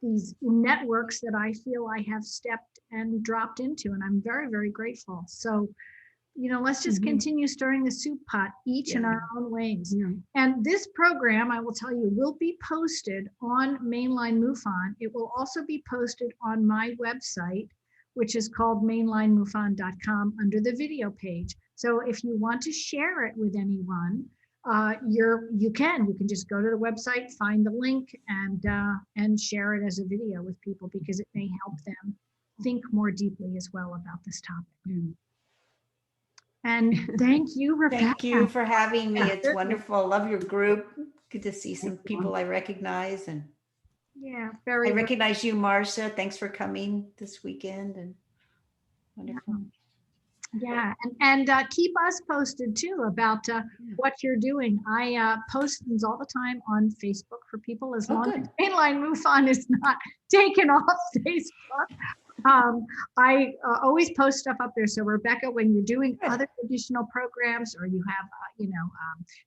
these networks that I feel I have stepped and dropped into, and I'm very, very grateful. So, you know, let's just continue stirring the soup pot, each in our own ways. And this program, I will tell you, will be posted on Mainline MUFON. It will also be posted on my website, which is called mainlinemufon.com, under the video page. So if you want to share it with anyone, you can just go to the website, find the link, and share it as a video with people, because it may help them think more deeply as well about this topic. And thank you, Rebecca. Thank you for having me. It's wonderful. Love your group. Good to see some people I recognize. And yeah, very. I recognize you, Marcia. Thanks for coming this weekend. And wonderful. Yeah, and keep us posted too about what you're doing. I post things all the time on Facebook for people, as long as Mainline MUFON is not taken off Facebook. I always post stuff up there. So Rebecca, when you're doing other additional programs, or you have, you know,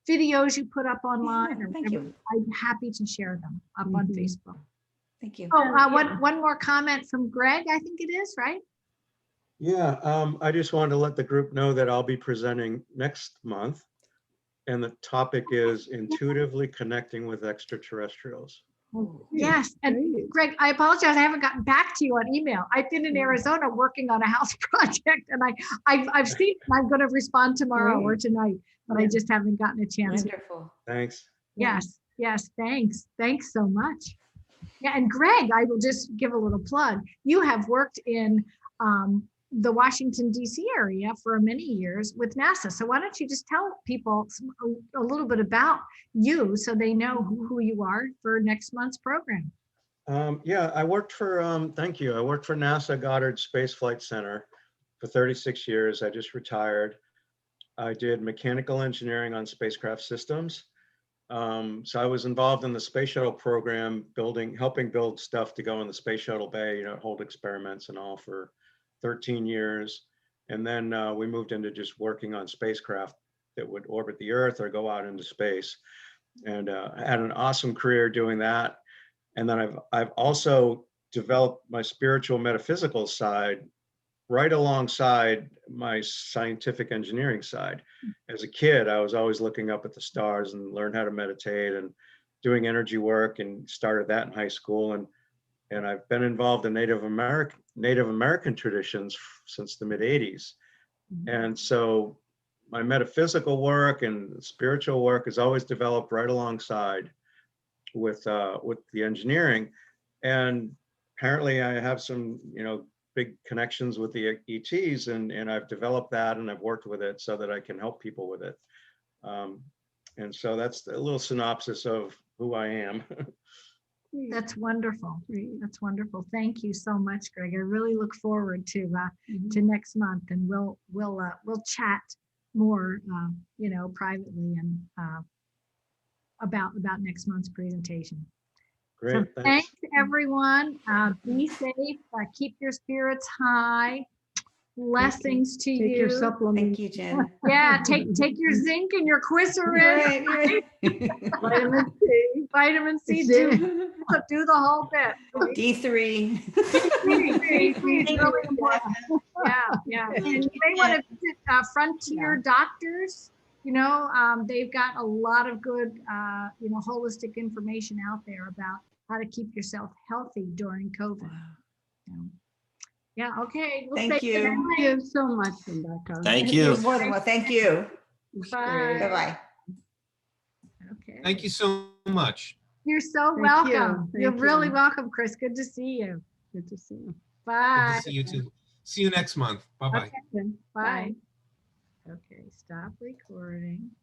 videos you put up online, or whatever, I'm happy to share them up on Facebook. Thank you. Oh, one more comment from Greg, I think it is, right? Yeah, I just wanted to let the group know that I'll be presenting next month. And the topic is intuitively connecting with extraterrestrials. Yes, and Great. Greg, I apologize, I haven't gotten back to you on email. I've been in Arizona working on a house project, and I've seen, I'm going to respond tomorrow or tonight, but I just haven't gotten a chance. Wonderful. Thanks. Yes, yes, thanks so much. Yeah, and Greg, I will just give a little plug. You have worked in the Washington, D.C. area for many years with NASA. So why don't you just tell people a little bit about you so they know who you are for next month's program? Yeah, I worked for, thank you. I worked for NASA Goddard Space Flight Center for 36 years. I just retired. I did mechanical engineering on spacecraft systems. So I was involved in the space shuttle program, helping build stuff to go in the space shuttle bay, you know, hold experiments and all for 13 years. And then we moved into just working on spacecraft that would orbit the Earth or go out into space. And I had an awesome career doing that. And then I've also developed my spiritual metaphysical side right alongside my scientific engineering side. As a kid, I was always looking up at the stars and learned how to meditate and doing energy work, and started that in high school. And I've been involved in Native American traditions since the mid 80s. And so my metaphysical work and spiritual work has always developed right alongside with the engineering. And apparently I have some, you know, big connections with the ETs, and I've developed that, and I've worked with it so that I can help people with it. And so that's a little synopsis of who I am. That's wonderful. That's wonderful. Thank you so much, Greg. I really look forward to next month, and we'll chat more, you know, privately and about next month's presentation. Great, So thanks. thanks everyone. Be safe. Keep your spirits high. Blessings to Take your you. supplement. Thank you, Jen. Yeah, take your zinc and your glycerin. Right. Vitamin C. Vitamin C. Do the whole bit. D3. It's really important. Yeah. And you may want to visit Frontier Doctors. You know, they've got a lot of good, you know, holistic information out there about how to keep yourself healthy during COVID. Yeah. Okay. We'll Thank say you. goodnight. Thank you so much, Rebecca. Thank you. More than well. Thank you. Bye. Bye-bye. Okay. Thank you so much. You're so Thank you. welcome. You're Thank really you. welcome, Chris. Good to see you. Good to see you. Good Bye. to see you too. See you next month. Bye-bye. Okay. Bye. Okay. Stop recording.